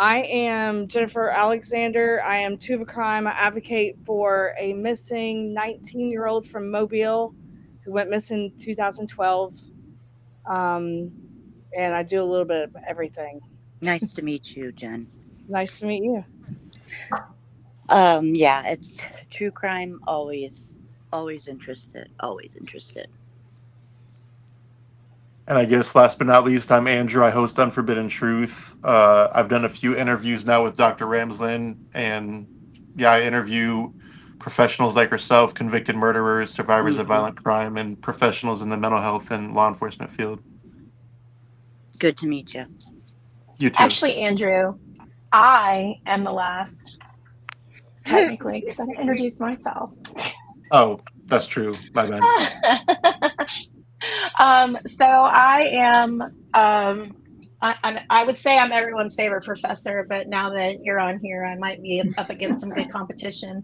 I am Jennifer Alexander. I am two of a crime. I advocate for a missing 19-year-old from Mobile who went missing 2012. Um, and I do a little bit of everything. Nice to meet you, Jen. Nice to meet you. Yeah, it's true crime. Always interested. Always interested. And I guess last but not least, I'm Andrew. I host Unforbidden Truth. I've done a few interviews now with Dr. Ramsland, and yeah, I interview professionals like yourself, convicted murderers, survivors of Hmm. violent crime, and professionals in the mental health and law enforcement field. Good to meet you. You too. Actually, Andrew, I am the last, technically, because I didn't introduce myself. Oh, that's true. My bad. So I am, I would say I'm everyone's favorite professor, but now that you're on here, I might be up against some good competition.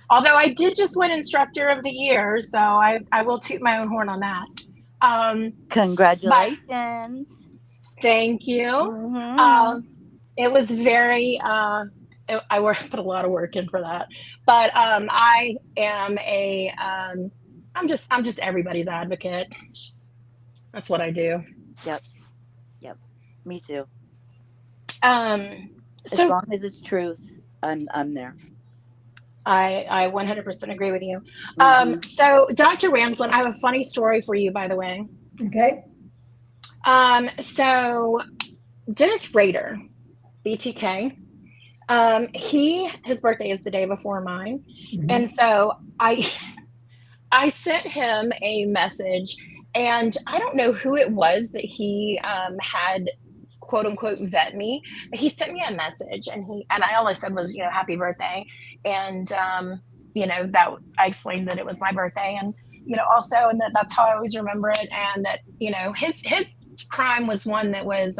Although I did just win Instructor of the Year, so I will toot my own horn on that. But Congratulations. thank you. Hmm. Um, it was very, put a lot of work in for that. But I am I'm just everybody's advocate. That's what I do. Yep. Yep. Me too. Um, As so long as it's truth, I'm there. I 100% agree with you. Hmm. So Dr. Ramsland, I have a funny story for you, by the way. Okay. So Dennis Rader, BTK, his birthday is the day before mine, and so I sent him a message, and I don't know who it was that he had quote unquote vet me, but he sent me a message, and I all I said was, happy birthday, and that I explained that it was my birthday, and also, and that's how I always remember it, and that his crime was one that was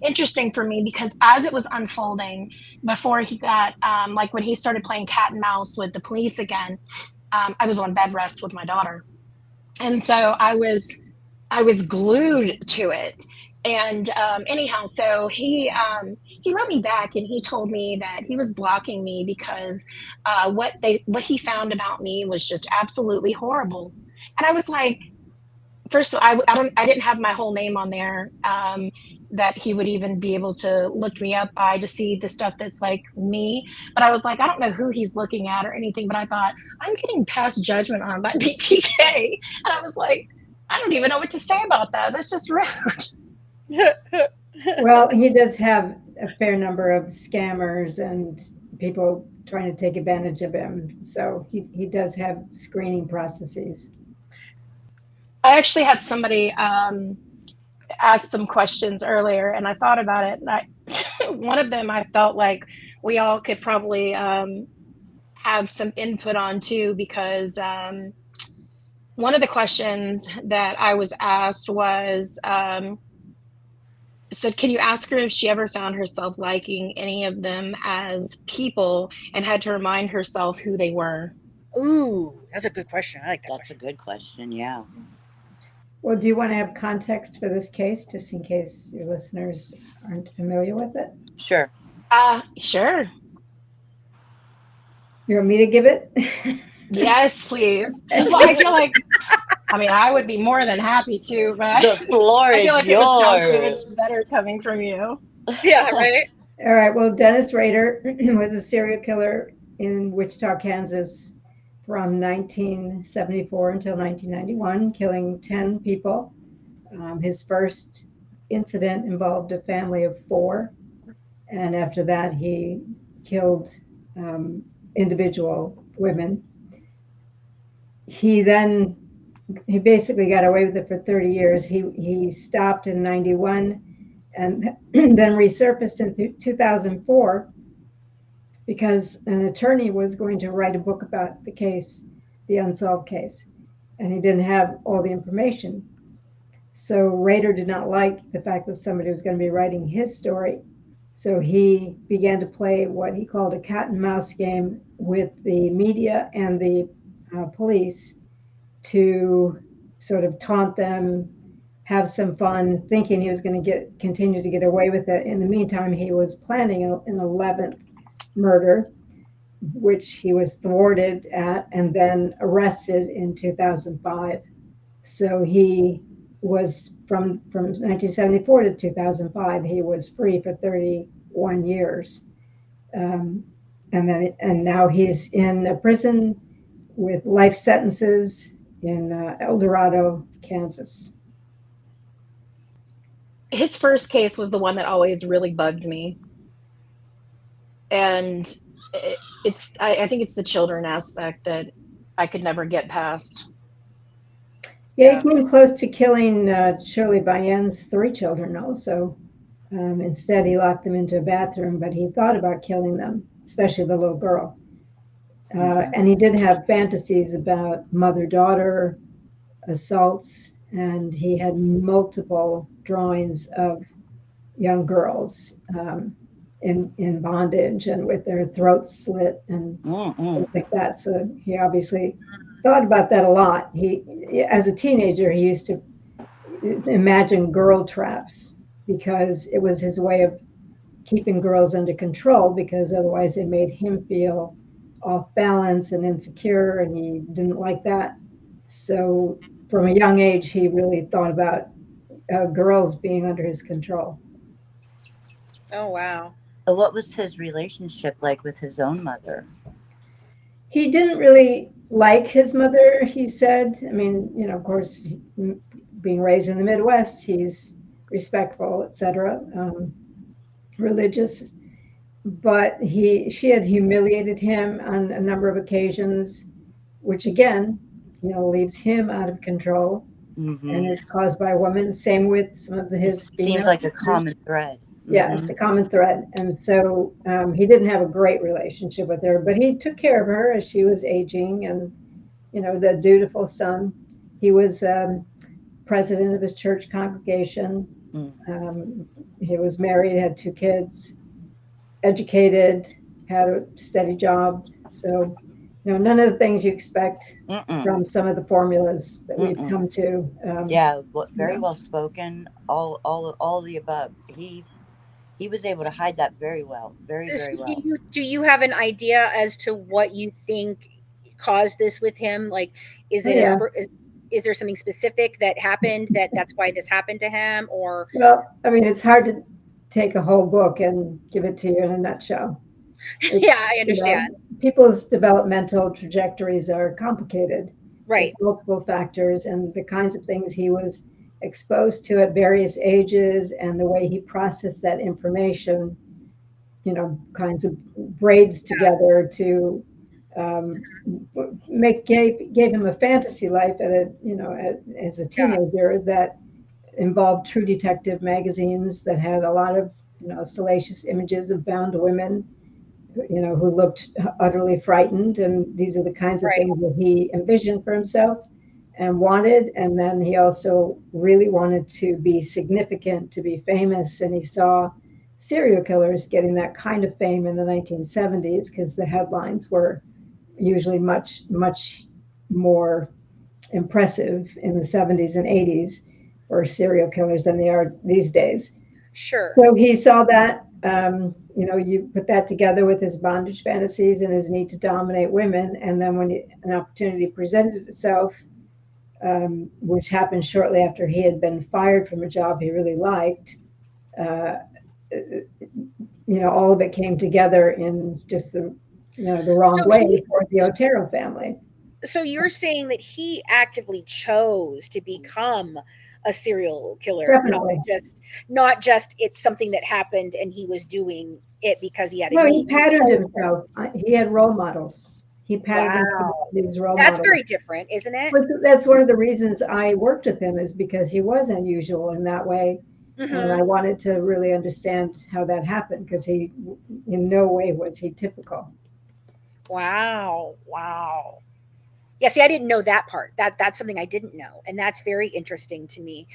interesting for me because as it was unfolding before he got like when he started playing cat and mouse with the police again, I was on bed rest with my daughter, and so I was glued to it. And anyhow, so he wrote me back and he told me that he was blocking me because what he found about me was just absolutely horrible. And I was like, first of all, I didn't have my whole name on there, that he would even be able to look me up by to see the stuff that's like me. But I was like, I don't know who he's looking at or anything. But I thought I'm getting passed judgment on by BTK, and I was like, I don't even know what to say about that. That's just rude. Well, he does have a fair number of scammers and people trying to take advantage of him. So he does have screening processes. I actually had somebody ask some questions earlier, and I thought about it. And one of them I felt like we all could probably have some input on too, because one of the questions that I was asked was, said, can you ask her if she ever found herself liking any of them as people and had to remind herself who they were? Ooh, that's a good question. I like that That's question. a good question. Yeah. Well, do you want to have context for this case, just in case your listeners aren't familiar with it? Sure. Sure. You want me to give it? Yes, please. Well, I feel like, I would be more than happy to, but The floor I feel is like it would sound so much yours. better coming from you. Yeah, right? All right. Well, Dennis Rader was a serial killer in Wichita, Kansas from 1974 until 1991, killing 10 people. His first incident involved a family of 4. And after that, he killed individual women. He basically got away with it for 30 years. He stopped in 91 and then resurfaced in 2004 because an attorney was going to write a book about the case, the unsolved case, and he didn't have all the information. So Rader did not like the fact that somebody was going to be writing his story. So he began to play what he called a cat and mouse game with the media and the police to sort of taunt them, have some fun, thinking he was going to continue to get away with it. In the meantime, he was planning an 11th murder, which he was thwarted at and then arrested in 2005. So he was from 1974 to 2005, he was free for 31 years. And now he's in a prison with life sentences in El Dorado, Kansas. His first case was the one that always really bugged me. And I think it's the children aspect that I could never get past. Yeah, he came close to killing Shirley Bayen's 3 children also. Instead, he locked them into a bathroom, but he thought about killing them, especially the little girl. And he did have fantasies about mother-daughter assaults, and he had multiple drawings of young girls in bondage and with their throats slit and things like that. So he obviously thought about that a lot. He, as a teenager, he used to imagine girl traps because it was his way of keeping girls under control, because otherwise they made him feel off balance and insecure, and he didn't like that. So from a young age, he really thought about girls being under his control. Oh, wow. What was his relationship like with his own mother? He didn't really like his mother, he said. I mean, you know, of course, being raised in the Midwest, he's respectful, etc., religious. But she had humiliated him on a number of occasions, which again, you know, leaves him out of control. And it's caused by a woman. Same with some of his female. Seems like a common thread. Yeah, it's a common thread. And so he didn't have a great relationship with her, but he took care of her as she was aging, and, you know, the dutiful son. He was president of his church congregation. He was married, had 2 kids, educated, had a steady job. So, you know, none of the things you expect from some of the formulas that we've come to. Very well spoken. All the above. He was able to hide that very well. Very well. Do you have an idea as to what you think caused this with him? Like, is there something specific that happened that's why this happened to him? Or, well, I mean, it's hard to take a whole book and give it to you in a nutshell. Yeah, I understand. You know, people's developmental trajectories are complicated. Right. With multiple factors, and the kinds of things he was exposed to at various ages, and the way he processed that information, you know, kinds of braids together to gave him a fantasy life as a teenager that involved True Detective magazines that had a lot of, you know, salacious images of bound women, you know, who looked utterly frightened. And these are the kinds of things that he envisioned for himself and wanted. And then he also really wanted to be significant, to be famous. And he saw serial killers getting that kind of fame in the 1970s because the headlines were usually much, much more impressive in the 70s and 80s for serial killers than they are these days. Sure. So he saw that, you know, you put that together with his bondage fantasies and his need to dominate women. And then when an opportunity presented itself, which happened shortly after he had been fired from a job he really liked, you know, all of it came together in just the wrong way for the Otero family. So you're saying that he actively chose to become a serial killer, Definitely. not just it's something that happened and he was doing it because he had a he patterned himself. He had role models. He patterned himself these role models. That's very different, isn't it? That's one of the reasons I worked with him, is because he was unusual in that way. And I wanted to really understand how that happened, because he, in no way was he typical. Wow. Yeah, see, I didn't know that part. That's something I didn't know, and that's very interesting to me,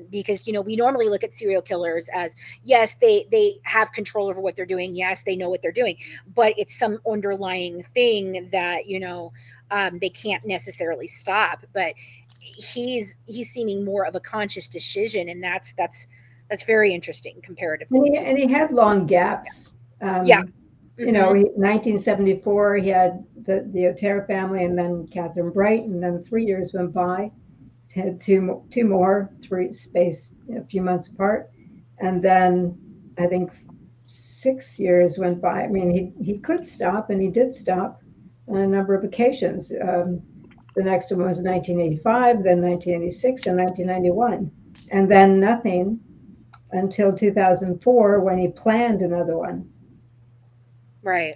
because we normally look at serial killers as, yes, they have control over what they're doing. Yes, they know what they're doing, but it's some underlying thing that they can't necessarily stop. But he's seeming more of a conscious decision, and that's very interesting comparatively to And he had long gaps. yeah. You know, 1974, he had the Otero family, and then Catherine Bright, and then 3 years went by. Had two more, three spaced a few months apart, and then I think 6 years went by. I mean, he could stop, and he did stop on a number of occasions. The next one was 1985, then 1986, and 1991, and then nothing until 2004 when he planned another one. Right.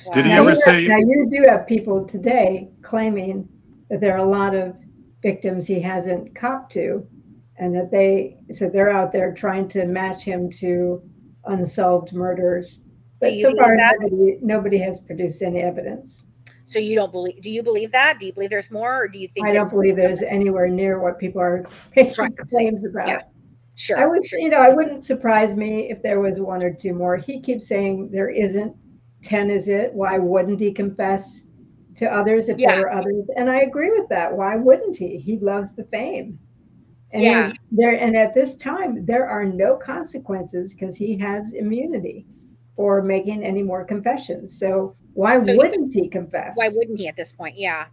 Wow. Did he ever say? Now you do have people today claiming that there are a lot of victims he hasn't copped to, and that they're out there trying to match him to unsolved murders. But so far, nobody has produced any evidence. So you don't believe? Do you believe that? Do you believe there's more, or do you think? I don't believe there's anywhere near what people are making claims about. Yeah. Sure. I would, I wouldn't surprise me if there was one or two more. He keeps saying there isn't. 10 is it. Why wouldn't he confess to others if there were others? And I agree with that. Why wouldn't he? He loves the fame. And and at this time, there are no consequences because he has immunity for making any more confessions. So wouldn't he confess? Why wouldn't he at this point? Yeah.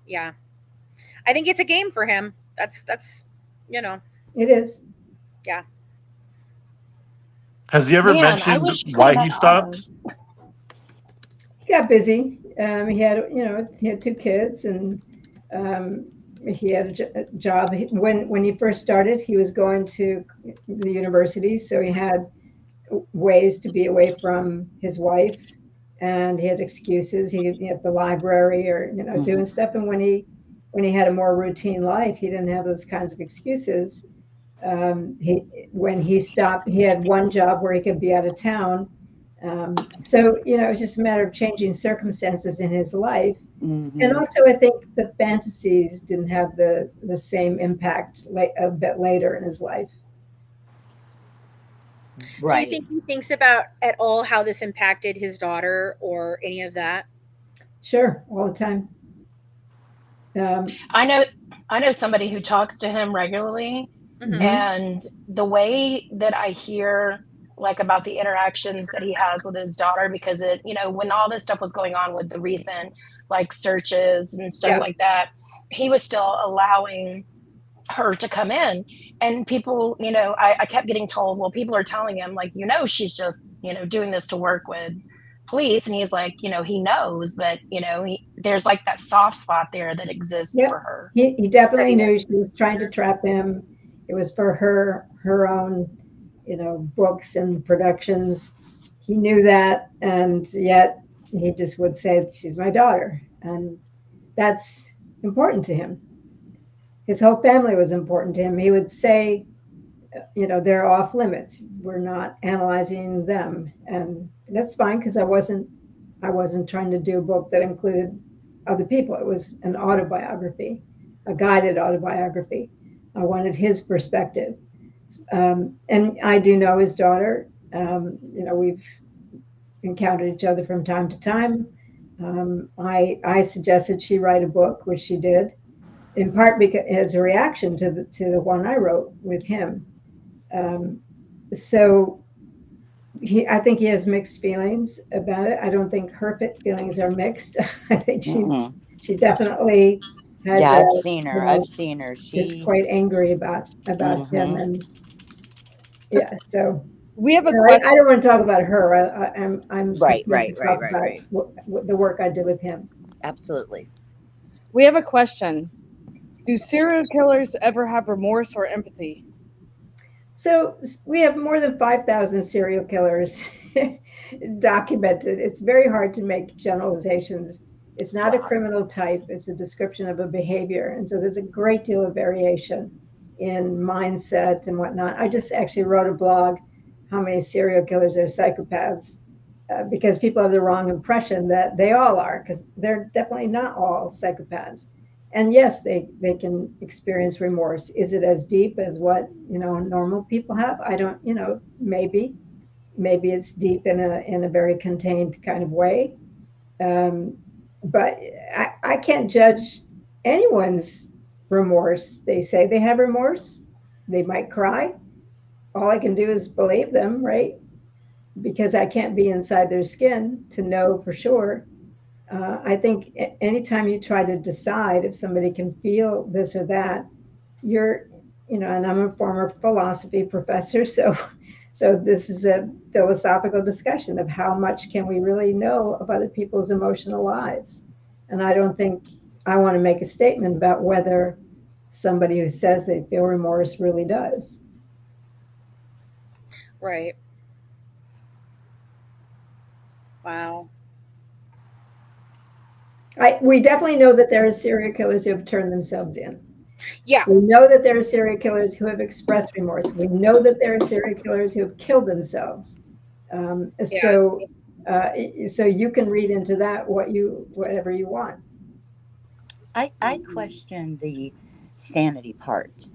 I think it's a game for him. That's It is. Yeah. Has he ever mentioned why he stopped? He got busy. He had 2 kids, and he had a job. When he first started, he was going to the university, so he had ways to be away from his wife, and he had excuses. He at the library or doing stuff. And when he had a more routine life, he didn't have those kinds of excuses. When he stopped, he had one job where he could be out of town. So it was just a matter of changing circumstances in his life. And also, I think the fantasies didn't have the same impact a bit later in his life. Right. Do you think he thinks about at all how this impacted his daughter or any of that? Sure, all the time. I know somebody who talks to him regularly, and the way that I hear about the interactions that he has with his daughter, because when all this stuff was going on with the recent searches and stuff like that, he was still allowing her to come in, and people, I kept getting told, well, people are telling him she's just, doing this to work with police. And he's like, he knows, but there's that soft spot there that exists for her. He definitely knew she was trying to trap him. It was for her own, books and productions. He knew that, and yet he just would say, she's my daughter. And that's important to him. His whole family was important to him. He would say, they're off limits. We're not analyzing them. And that's fine, because I wasn't trying to do a book that included other people. It was an autobiography, a guided autobiography. I wanted his perspective. And I do know his daughter. We've encountered each other from time to time. I suggested she write a book, which she did, in part because as a reaction to the one I wrote with him. So I think he has mixed feelings about it. I don't think her feelings are mixed. I think she definitely has. Yeah, I've seen her. She's quite angry about him, and so we have a question. I don't want to talk about her. I'm right. About the work I did with him. Absolutely. We have a question. Do serial killers ever have remorse or empathy? So we have more than 5,000 serial killers documented. It's very hard to make generalizations. It's not a criminal type. It's a description of a behavior. And so there's a great deal of variation in mindset and whatnot. I just actually wrote a blog, how many serial killers are psychopaths. because people have the wrong impression that they all are, because they're definitely not all psychopaths. And yes, they can experience remorse. Is it as deep as what, normal people have? I don't, maybe it's deep in a very contained kind of way. But I can't judge anyone's remorse. They say they have remorse. They might cry. All I can do is believe them, right? Because I can't be inside their skin to know for sure. I think anytime you try to decide if somebody can feel this or that, you're, and I'm a former philosophy professor, so this is a philosophical discussion of how much can we really know of other people's emotional lives. And I don't think I want to make a statement about whether somebody who says they feel remorse really does. Right. Wow. We definitely know that there are serial killers who have turned themselves in. Yeah. We know that there are serial killers who have expressed remorse. We know that there are serial killers who have killed themselves. So you can read into that whatever you want. I question the sanity part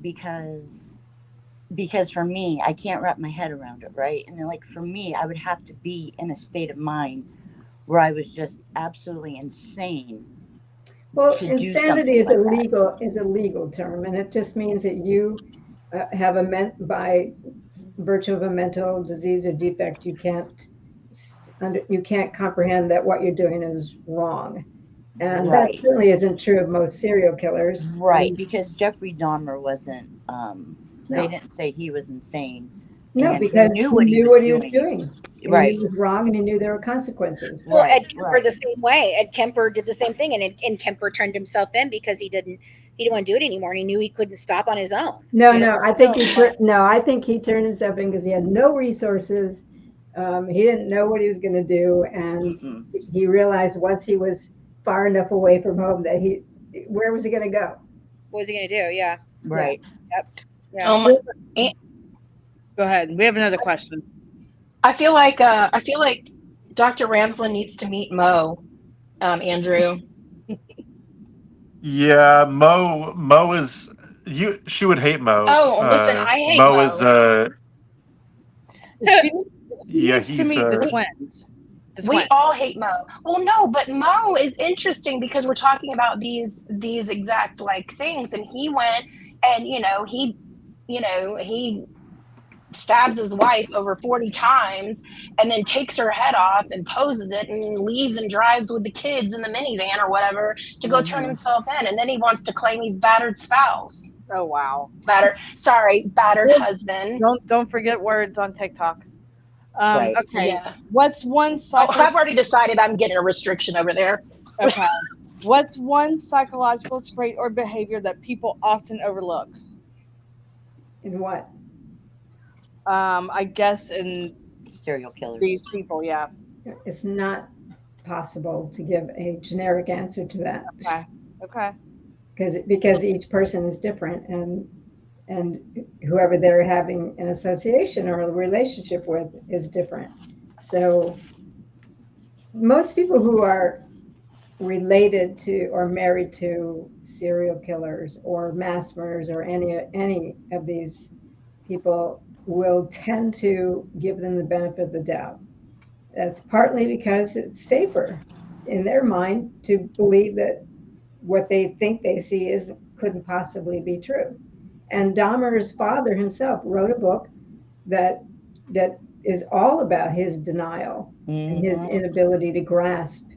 because for me, I can't wrap my head around it, right? And then, like, for me, I would have to be in a state of mind where I was just absolutely insane. Well, to do insanity something like that. is a legal term, and it just means that you have by virtue of a mental disease or defect, you can't comprehend that what you're doing is wrong. And that Right. certainly isn't true of most serial killers. Right, because Jeffrey Dahmer wasn't. They No, didn't say he was insane, no, and he because knew he what he knew was what he was doing. doing. And he Right. knew it was wrong, and he knew there were consequences. Well, Right. Ed Kemper the same way. Ed Kemper did the same thing, and Kemper turned himself in because he didn't want to do it anymore, and he knew he couldn't stop on his own. No, You know? no, I think I think he turned himself in because he had no resources. He didn't know what he was going to do, and Mm-mm. he realized once he was far enough away from home that where was he going to go? What was he going to do? Yeah. Right. Yep. Yeah. Oh my! Go ahead. We have another question. I feel like Dr. Ramsland needs to meet Mo, Andrew. Yeah, Mo is she would hate Mo. Oh, listen, I hate Mo is Mo. She yeah, needs to he's meet the twins. We all hate Mo. Well, no, but Mo is interesting because we're talking about these exact like things, and he went and he stabs his wife over 40 times and then takes her head off and poses it and leaves and drives with the kids in the minivan or whatever to go turn himself in, and then he wants to claim he's battered spouse. Oh wow. Battered husband. Don't forget words on TikTok. Right. Okay. Yeah. What's one I've already decided I'm getting a restriction over there. Okay. What's one psychological trait or behavior that people often overlook? In what? I guess in Serial killers. these people, yeah. It's not possible to give a generic answer to that. Okay. Because each person is different, and whoever they're having an association or a relationship with is different. So most people who are related to or married to serial killers or mass murderers or any of these people will tend to give them the benefit of the doubt. That's partly because it's safer in their mind to believe that what they think they see couldn't possibly be true. And Dahmer's father himself wrote a book that is all about his denial and his inability to grasp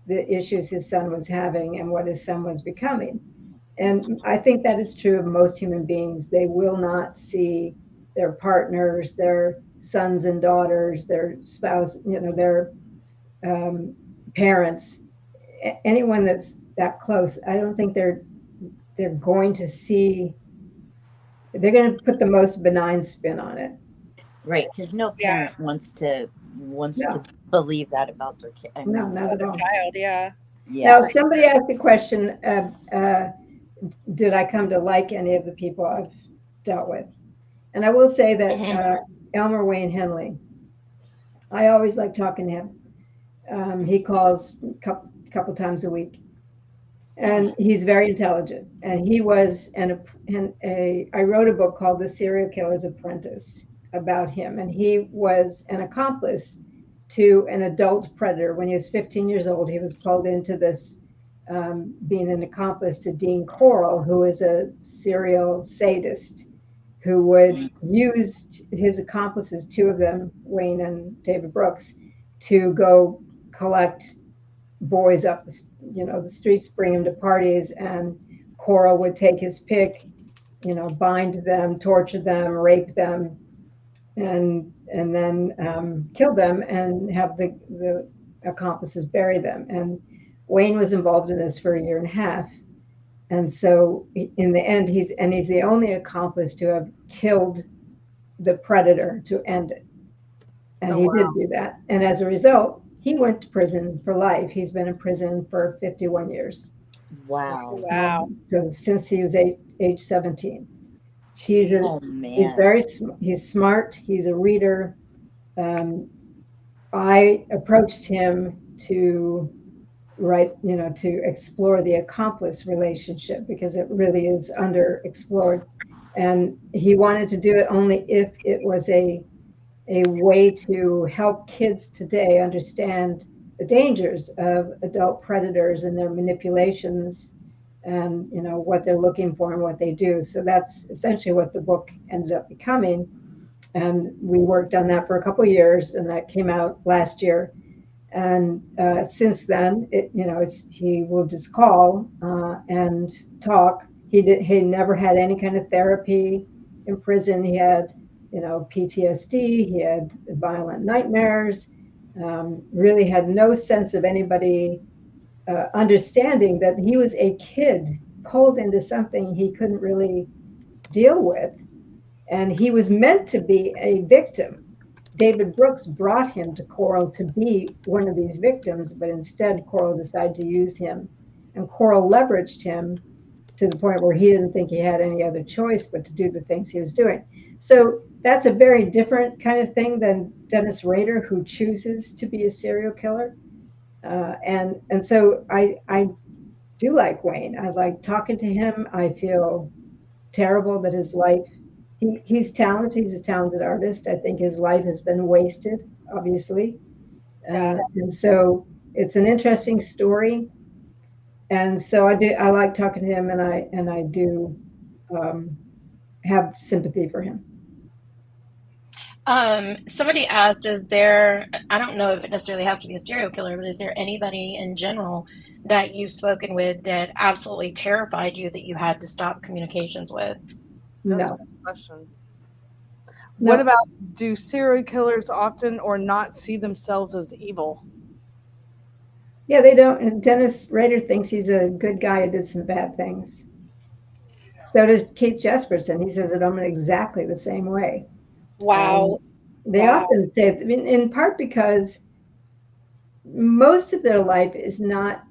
the issues his son was having and what his son was becoming. And I think that is true of most human beings. They will not see their partners, their sons and daughters, their spouse, their parents, anyone that's that close. I don't think they're going to see. They're going to put the most benign spin on it. Right, because no parent wants to believe that about their kid. No, not at all. Child, yeah. Now, somebody asked the question, did I come to like any of the people I've dealt with? And I will say that Elmer Wayne Henley I always like talking to him. He calls a couple times a week, and he's very intelligent. And he was I wrote a book called The Serial Killer's Apprentice about him, and he was an accomplice to an adult predator. When he was 15 years old, he was pulled into this, being an accomplice to Dean Corll, who is a serial sadist who would use his accomplices, two of them, Wayne and David Brooks, to go collect boys up the streets, bring them to parties, and Corll would take his pick, bind them, torture them, rape them, and then kill them and have the accomplices bury them. And Wayne was involved in this for a year and a half. And so in the end, he's the only accomplice to have killed the predator to end it. And he did do that. And as a result, he went to prison for life. He's been in prison for 51 years. Wow. Wow. So since he was age 17. He's smart. He's a reader. I approached him to to explore the accomplice relationship because it really is underexplored. And he wanted to do it only if it was a way to help kids today understand the dangers of adult predators and their manipulations and what they're looking for and what they do. So that's essentially what the book ended up becoming. And we worked on that for a couple of years, and that came out last year. And since then, he will just call and talk. He never had any kind of therapy in prison. He had PTSD. He had violent nightmares. Really had no sense of anybody understanding that he was a kid pulled into something he couldn't really deal with. And he was meant to be a victim. David Brooks brought him to Corll to be one of these victims, but instead Corll decided to use him. And Corll leveraged him to the point where he didn't think he had any other choice but to do the things he was doing. So that's a very different kind of thing than Dennis Rader, who chooses to be a serial killer. And so I do like Wayne. I like talking to him. I feel terrible that his life, he's talented. He's a talented artist. I think his life has been wasted, obviously. And so it's an interesting story. And so I like talking to him, and I do have sympathy for him. Somebody asked, I don't know if it necessarily has to be a serial killer, but is there anybody in general that you've spoken with that absolutely terrified you that you had to stop communications with? That's No. a good question. No. What about, do serial killers often or not see themselves as evil? Yeah, they don't. And Dennis Rader thinks he's a good guy who did some bad things. So does Keith Jesperson. He says it almost exactly the same way. Wow. They often say, in part because most of their life is not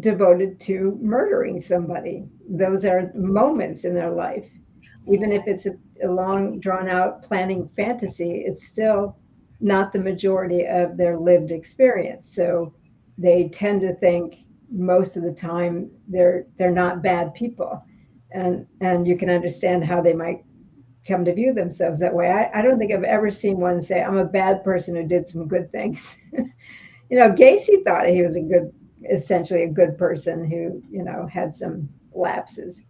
devoted to murdering somebody. Those are moments in their life. Even if it's a long, drawn-out planning fantasy, it's still not the majority of their lived experience. So they tend to think most of the time they're not bad people. And you can understand how they might come to view themselves that way. I don't think I've ever seen one say, I'm a bad person who did some good things. Gacy thought he was essentially a good person who, had some lapses.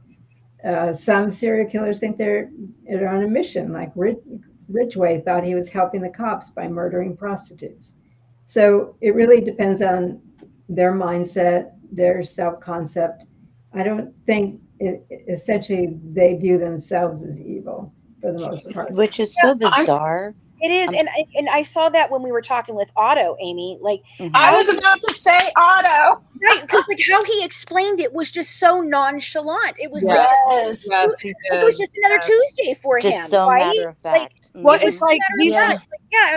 Some serial killers think they're on a mission, like Ridgway thought he was helping the cops by murdering prostitutes. So it really depends on their mindset, their self-concept. I don't think essentially they view themselves as evil for the most part. Which is so bizarre. It is, and I saw that when we were talking with Otto, Amy. Like, I was about to say Otto, right? Because how he explained it was just so nonchalant. It was it was just another Tuesday for him. Just so right? matter of fact. It's like,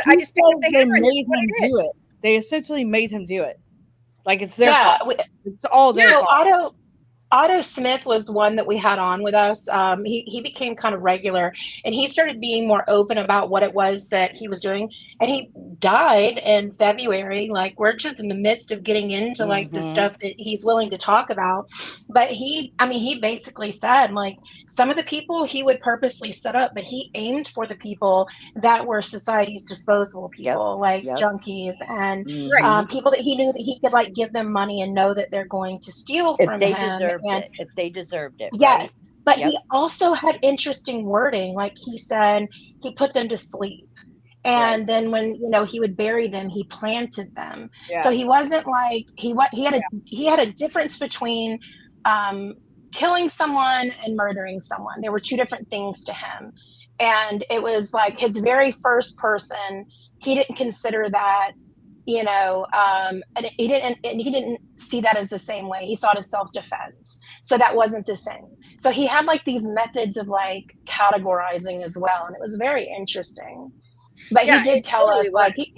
I just picked up the hammer and made him do it. They essentially made him do it. Like it's their fault. It's all their fault. Otto Smith was one that we had on with us. He became kind of regular, and he started being more open about what it was that he was doing. And he died in February. Like, we're just in the midst of getting into like the stuff that he's willing to talk about. But he basically said like some of the people he would purposely set up, but he aimed for the people that were society's disposable people, like junkies and people that he knew that he could like give them money and know that they're going to steal If from they him. deserved And it, if they deserved it, right? yes, but he also had interesting wording. Like he said, he put them to sleep. And then when he would bury them, he planted them. So he wasn't like he had a difference between killing someone and murdering someone. There were two different things to him. And it was like his very first person, he didn't consider that, and he didn't see that as the same way. He saw it as self-defense. So that wasn't the same. So he had like these methods of like categorizing as well. And it was very interesting. But he did tell us, like he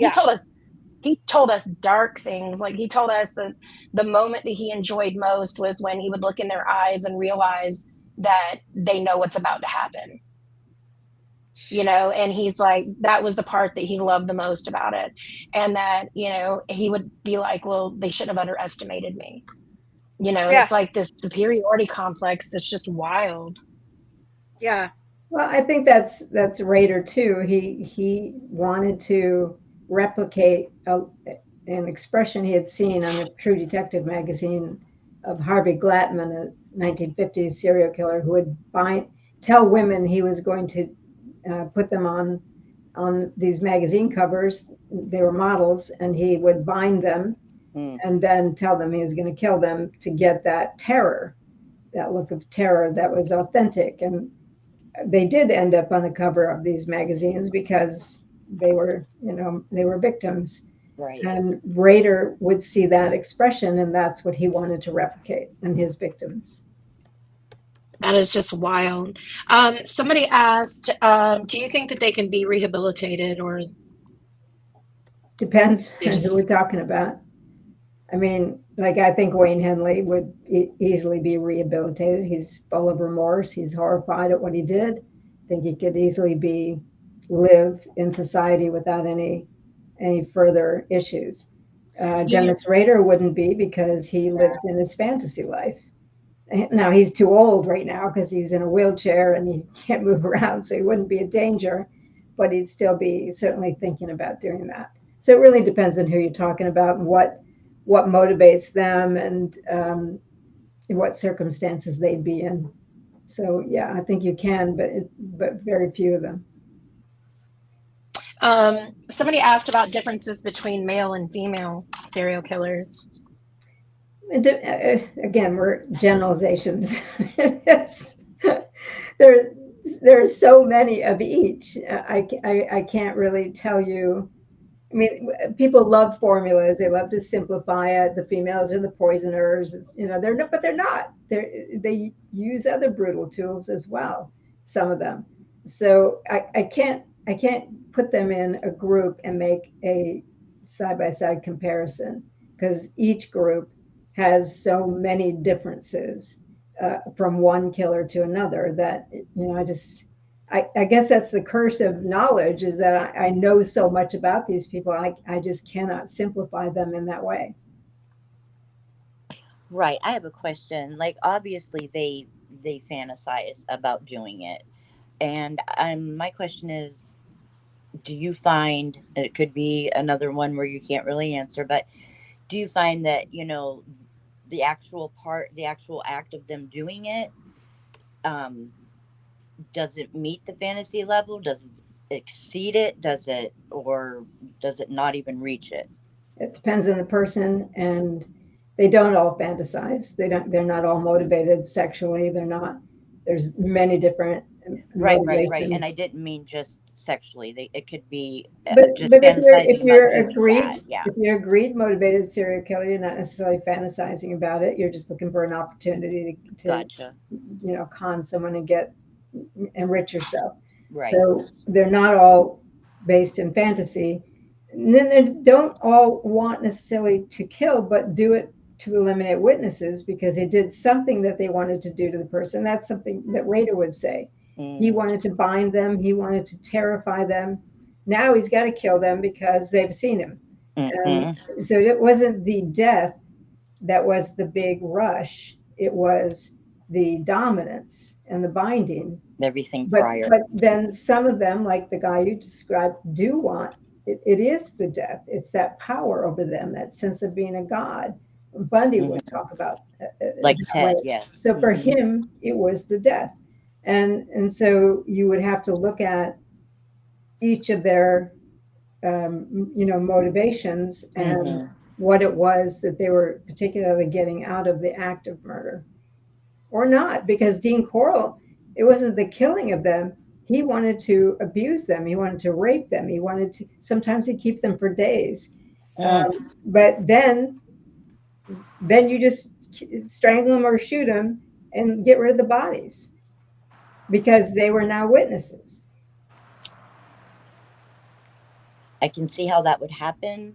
told us dark things. Like he told us that the moment that he enjoyed most was when he would look in their eyes and realize that they know what's about to happen. And he's like, that was the part that he loved the most about it. And that, he would be like, well, they shouldn't have underestimated me. And it's like this superiority complex that's just wild. Yeah. Well, I think that's Rader too. He wanted to replicate an expression he had seen on a True Detective magazine of Harvey Glattman, a 1950s serial killer who would tell women he was going to put them on these magazine covers. They were models, and he would bind them and then tell them he was going to kill them to get that terror, that look of terror that was authentic. And they did end up on the cover of these magazines because they were victims. Right. And Rader would see that expression, and that's what he wanted to replicate in his victims. That is just wild. Somebody asked, do you think that they can be rehabilitated, or depends on who we're talking about? I mean, like, I think Wayne Henley would easily be rehabilitated. He's full of remorse. He's horrified at what he did. I think he could easily live in society without any further issues. Dennis Rader wouldn't be, because he lives in his fantasy life. Now he's too old right now because he's in a wheelchair and he can't move around, so he wouldn't be a danger, but he'd still be certainly thinking about doing that. So it really depends on who you're talking about and what motivates them, and what circumstances they'd be in. So yeah, I think you can, but very few of them. Somebody asked about differences between male and female serial killers. Again, we're generalizations. There are so many of each. I can't really tell you. I mean, people love formulas. They love to simplify it. The females are the poisoners. But they're not. They use other brutal tools as well. Some of them. So I can't put them in a group and make a side-by-side comparison, because each group has so many differences from one killer to another that I guess that's the curse of knowledge, is that I know so much about these people. I just cannot simplify them in that way. Right. I have a question. Like, obviously they fantasize about doing it. And my question is, do you find, it could be another one where you can't really answer, but do you find that, the actual act of them doing it, does it meet the fantasy level? Does it exceed it? Does it not even reach it? It depends on the person, and they don't all fantasize. They're not all motivated sexually. There's many different Right. And I didn't mean just sexually. It could be just but fantasizing if you're about doing agreed, that. Yeah. if you're a greed motivated serial killer, you're not necessarily fantasizing about it. You're just looking for an opportunity to Gotcha. Con someone and enrich yourself. Right. So they're not all based in fantasy. And then they don't all want necessarily to kill, but do it to eliminate witnesses because they did something that they wanted to do to the person. That's something that Rader would say. He wanted to bind them. He wanted to terrify them. Now he's got to kill them because they've seen him. And so it wasn't the death that was the big rush. It was the dominance and the binding. Everything But prior. then some of them, like the guy you described, do want it is the death. It's that power over them, that sense of being a god. Bundy would talk about like that Ted, way. yes. So for him, it was the death, and so you would have to look at each of their motivations and what it was that they were particularly getting out of the act of murder, or not. Because Dean Corll, it wasn't the killing of them. He wanted to abuse them. He wanted to rape them. He wanted to. Sometimes he'd keep them for days. But then you just strangle them or shoot them and get rid of the bodies because they were now witnesses. I can see how that would happen.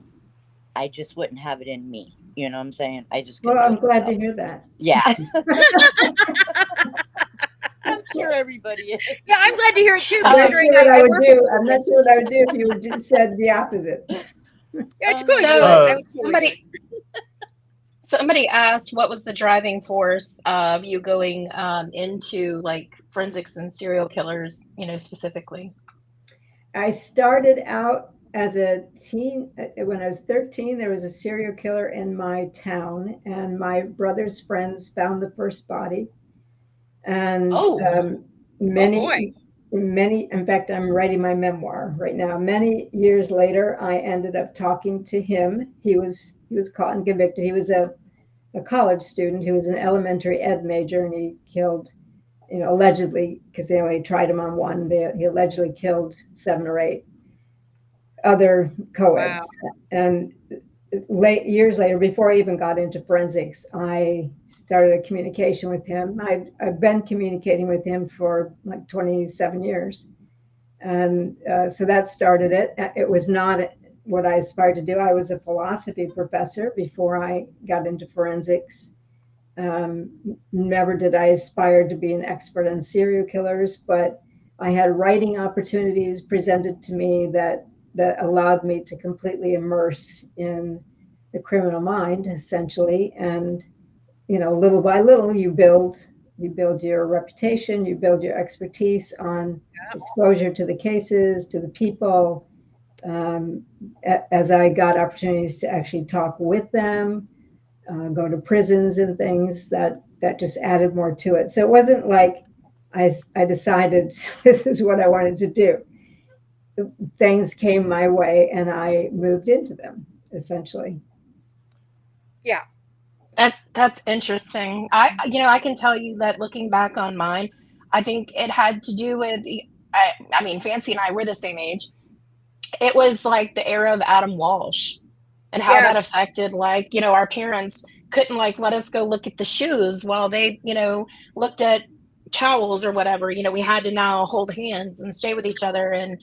I just wouldn't have it in me. You know what I'm saying? I just Well, I'm glad to hear that. Yeah. I'm sure everybody is. Yeah, I'm glad to hear it too. I'm not Considering sure what I would work do. I'm not sure what I would do if you would just said the opposite. Yeah, it's good. So somebody asked what was the driving force of you going into like forensics and serial killers, specifically. I started out as a teen. When I was 13, there was a serial killer in my town, and my brother's friends found the first body. And many, in fact, I'm writing my memoir right now. Many years later, I ended up talking to him. He was caught and convicted. He was a college student who was an elementary ed major, and he killed, allegedly, because they only tried him on one, he allegedly killed 7 or 8 other co-eds. Wow. And years later, before I even got into forensics, I started a communication with him. I've been communicating with him for like 27 years. And so that started it. It was not what I aspired to do. I was a philosophy professor before I got into forensics. Never did I aspire to be an expert on serial killers, but I had writing opportunities presented to me that allowed me to completely immerse in the criminal mind, essentially. And little by little, you build your reputation, you build your expertise on exposure to the cases, to the people. As I got opportunities to actually talk with them, go to prisons and things, that just added more to it. So it wasn't like I decided this is what I wanted to do. Things came my way and I moved into them, essentially. Yeah. That's interesting. I can tell you that looking back on mine, I think it had to do with, I mean, Fancy and I were the same age. It was like the era of Adam Walsh and how that affected, like, our parents couldn't like let us go look at the shoes while they, looked at towels or whatever. We had to now hold hands and stay with each other and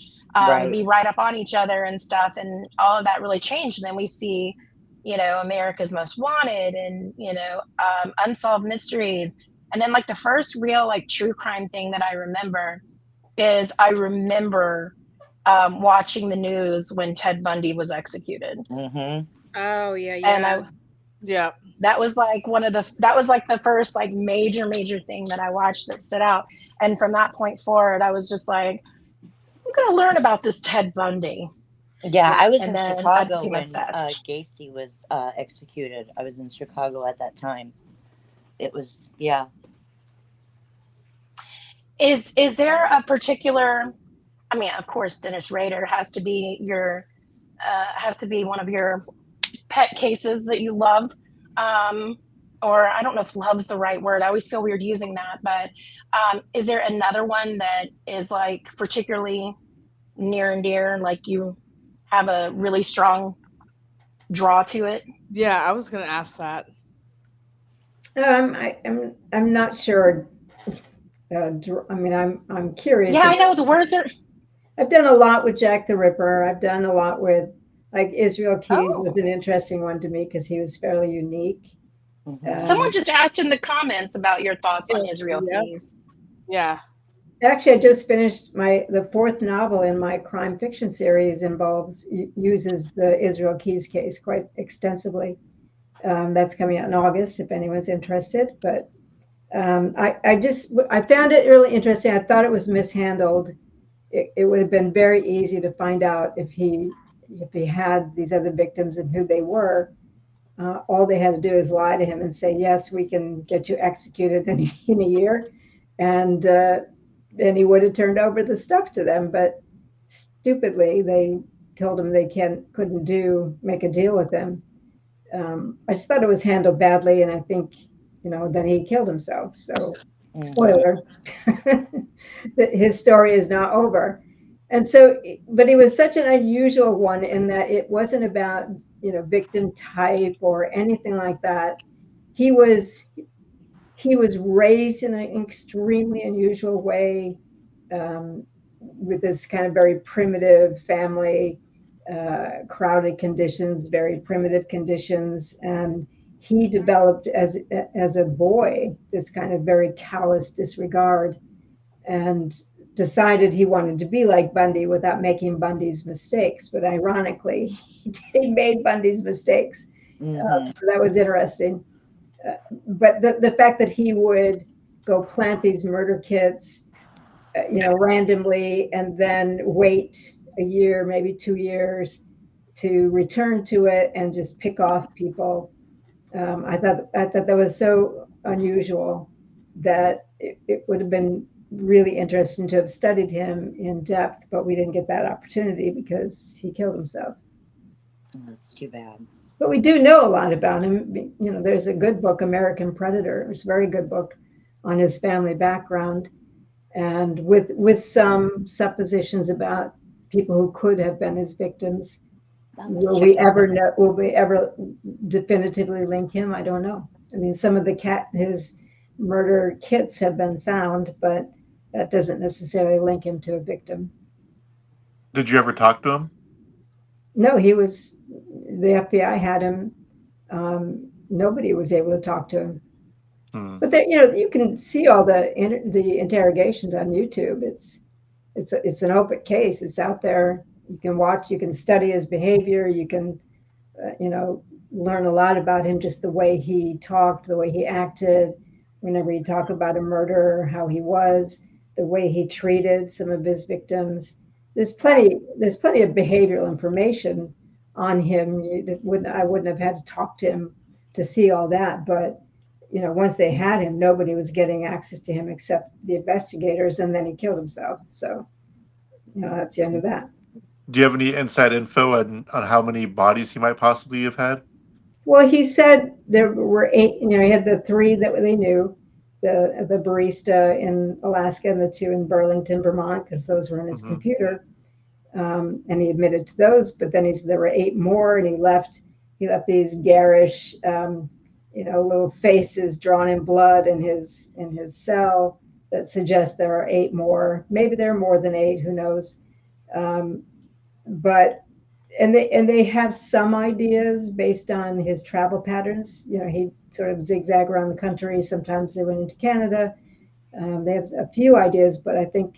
be right up on each other and stuff. And all of that really changed. And then we see, America's Most Wanted and, Unsolved Mysteries. And then like the first real like true crime thing that I remember is I remember watching the news when Ted Bundy was executed. Oh yeah. And that was like the first like major thing that I watched that stood out. And from that point forward, I was just like, I'm gonna learn about this Ted Bundy. Yeah, I was in Chicago when obsessed. Gacy was executed. I was in Chicago at that time. It was, yeah. Is there a particular? I mean, of course, Dennis Rader has to be one of your pet cases that you love. Or I don't know if love's the right word. I always feel weird using that, but is there another one that is like particularly near and dear, like you have a really strong draw to it? Yeah, I was going to ask that. I'm not sure. I mean, I'm curious. Yeah, I know the words are. I've done a lot with Jack the Ripper. I've done a lot with, like, Israel Keyes was an interesting one to me because he was fairly unique. Someone just asked in the comments about your thoughts on Israel Yep. Keys. Yeah. Actually, I just finished the fourth novel in my crime fiction series uses the Israel Keys case quite extensively. That's coming out in August if anyone's interested. But I found it really interesting. I thought it was mishandled. It would have been very easy to find out if he had these other victims and who they were. All they had to do is lie to him and say, yes, we can get you executed in a year. And he would have turned over the stuff to them. But stupidly, they told him they couldn't make a deal with him. I just thought it was handled badly. And I think, then he killed himself. So, spoiler, his story is not over. And so, but he was such an unusual one in that it wasn't about, victim type or anything like that. He was raised in an extremely unusual way, with this kind of very primitive family, crowded conditions, very primitive conditions, and he developed as a boy this kind of very callous disregard, and decided he wanted to be like Bundy without making Bundy's mistakes. But ironically, he made Bundy's mistakes. So that was interesting. But the fact that he would go plant these murder kits, randomly, and then wait a year, maybe 2 years, to return to it and just pick off people. I thought that was so unusual that it would have been really interesting to have studied him in depth, but we didn't get that opportunity because he killed himself. That's too bad. But we do know a lot about him. There's a good book, American Predator. It's a very good book on his family background, and with some suppositions about people who could have been his victims. Will we ever definitively link him? I don't know. I mean, some of his murder kits have been found, but that doesn't necessarily link him to a victim. Did you ever talk to him? No, the FBI had him. Nobody was able to talk to him. But you can see all the interrogations on YouTube. It's an open case. It's out there. You can watch. You can study his behavior. You can, learn a lot about him, just the way he talked, the way he acted. Whenever he talked about a murder, how he was, the way he treated some of his victims. There's plenty of behavioral information on him. I wouldn't have had to talk to him to see all that, but once they had him, nobody was getting access to him except the investigators, and then he killed himself. So, that's the end of that. Do you have any inside info on how many bodies he might possibly have had? Well, he said there were 8. He had the 3 that they knew, the barista in Alaska and the 2 in Burlington, Vermont, because those were in his computer. And he admitted to those. But then he said there were 8 more, and he left these garish, little faces drawn in blood in his cell that suggest there are 8 more. Maybe there are more than 8. Who knows? But they have some ideas based on his travel patterns. He sort of zigzag around the country. Sometimes they went into Canada. They have a few ideas, but I think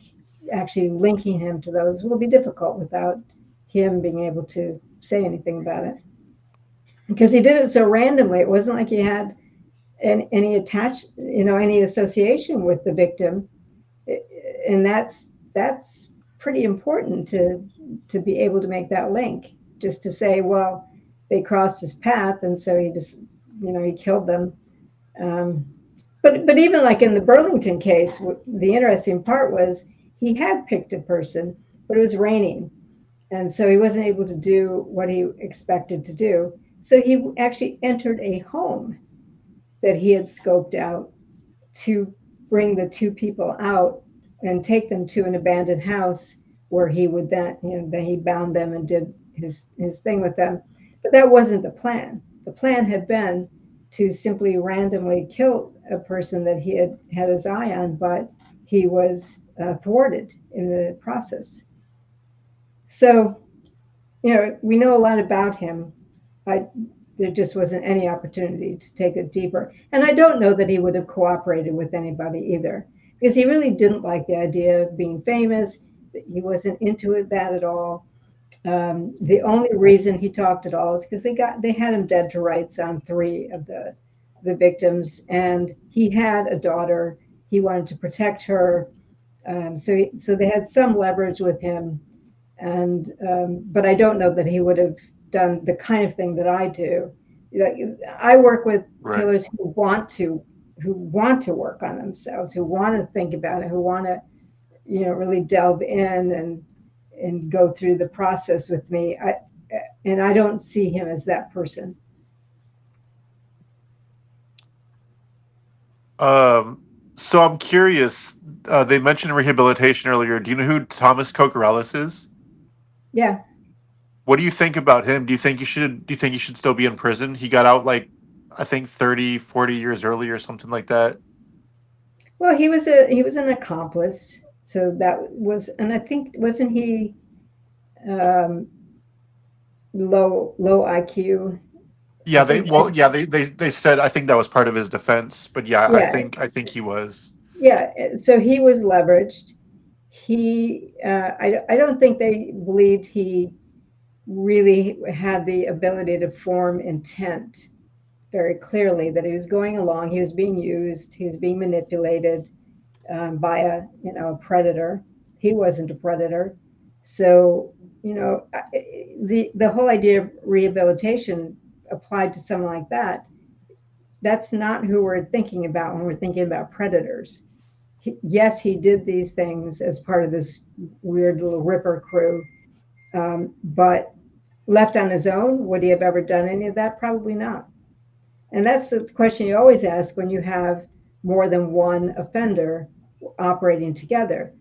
actually linking him to those will be difficult without him being able to say anything about it. Because he did it so randomly. It wasn't like he had any any association with the victim. And that's pretty important to be able to make that link, just to say, well, they crossed his path, and so he just, he killed them. But even like in the Burlington case, the interesting part was he had picked a person, but it was raining, and so he wasn't able to do what he expected to do. So he actually entered a home that he had scoped out to bring the 2 people out and take them to an abandoned house where he would then he bound them and did his thing with them. But that wasn't the plan. The plan had been to simply randomly kill a person that he had his eye on, but he was thwarted in the process. So, we know a lot about him. there just wasn't any opportunity to take it deeper. And I don't know that he would have cooperated with anybody either, because he really didn't like the idea of being famous. He wasn't into it, that at all. The only reason he talked at all is because they had him dead to rights on 3 of the victims, and he had a daughter. He wanted to protect her, so they had some leverage with him. And but I don't know that he would have done the kind of thing that I do. Like, I work with Right. killers who want to work on themselves, who want to think about it, who want to really delve in and go through the process with me. And I don't see him as that person. So I'm curious. They mentioned rehabilitation earlier. Do you know who Thomas Kokorales is? Yeah. What do you think about him? Do you think he should still be in prison? He got out like I think 30, 40 years early or something like that. Well, he was an accomplice, so that was, and I think wasn't he um, low IQ? I Yeah, think. they said I think that was part of his defense, but yeah, Yeah, I think he was. yeah. So he was leveraged. I don't think they believed he really had the ability to form intent very clearly, that he was going along, he was being used, he was being manipulated by a predator. He wasn't a predator. So, the whole idea of rehabilitation applied to someone like that, that's not who we're thinking about when we're thinking about predators. Yes, he did these things as part of this weird little Ripper crew, but left on his own, would he have ever done any of that? Probably not. And that's the question you always ask when you have more than one offender operating together.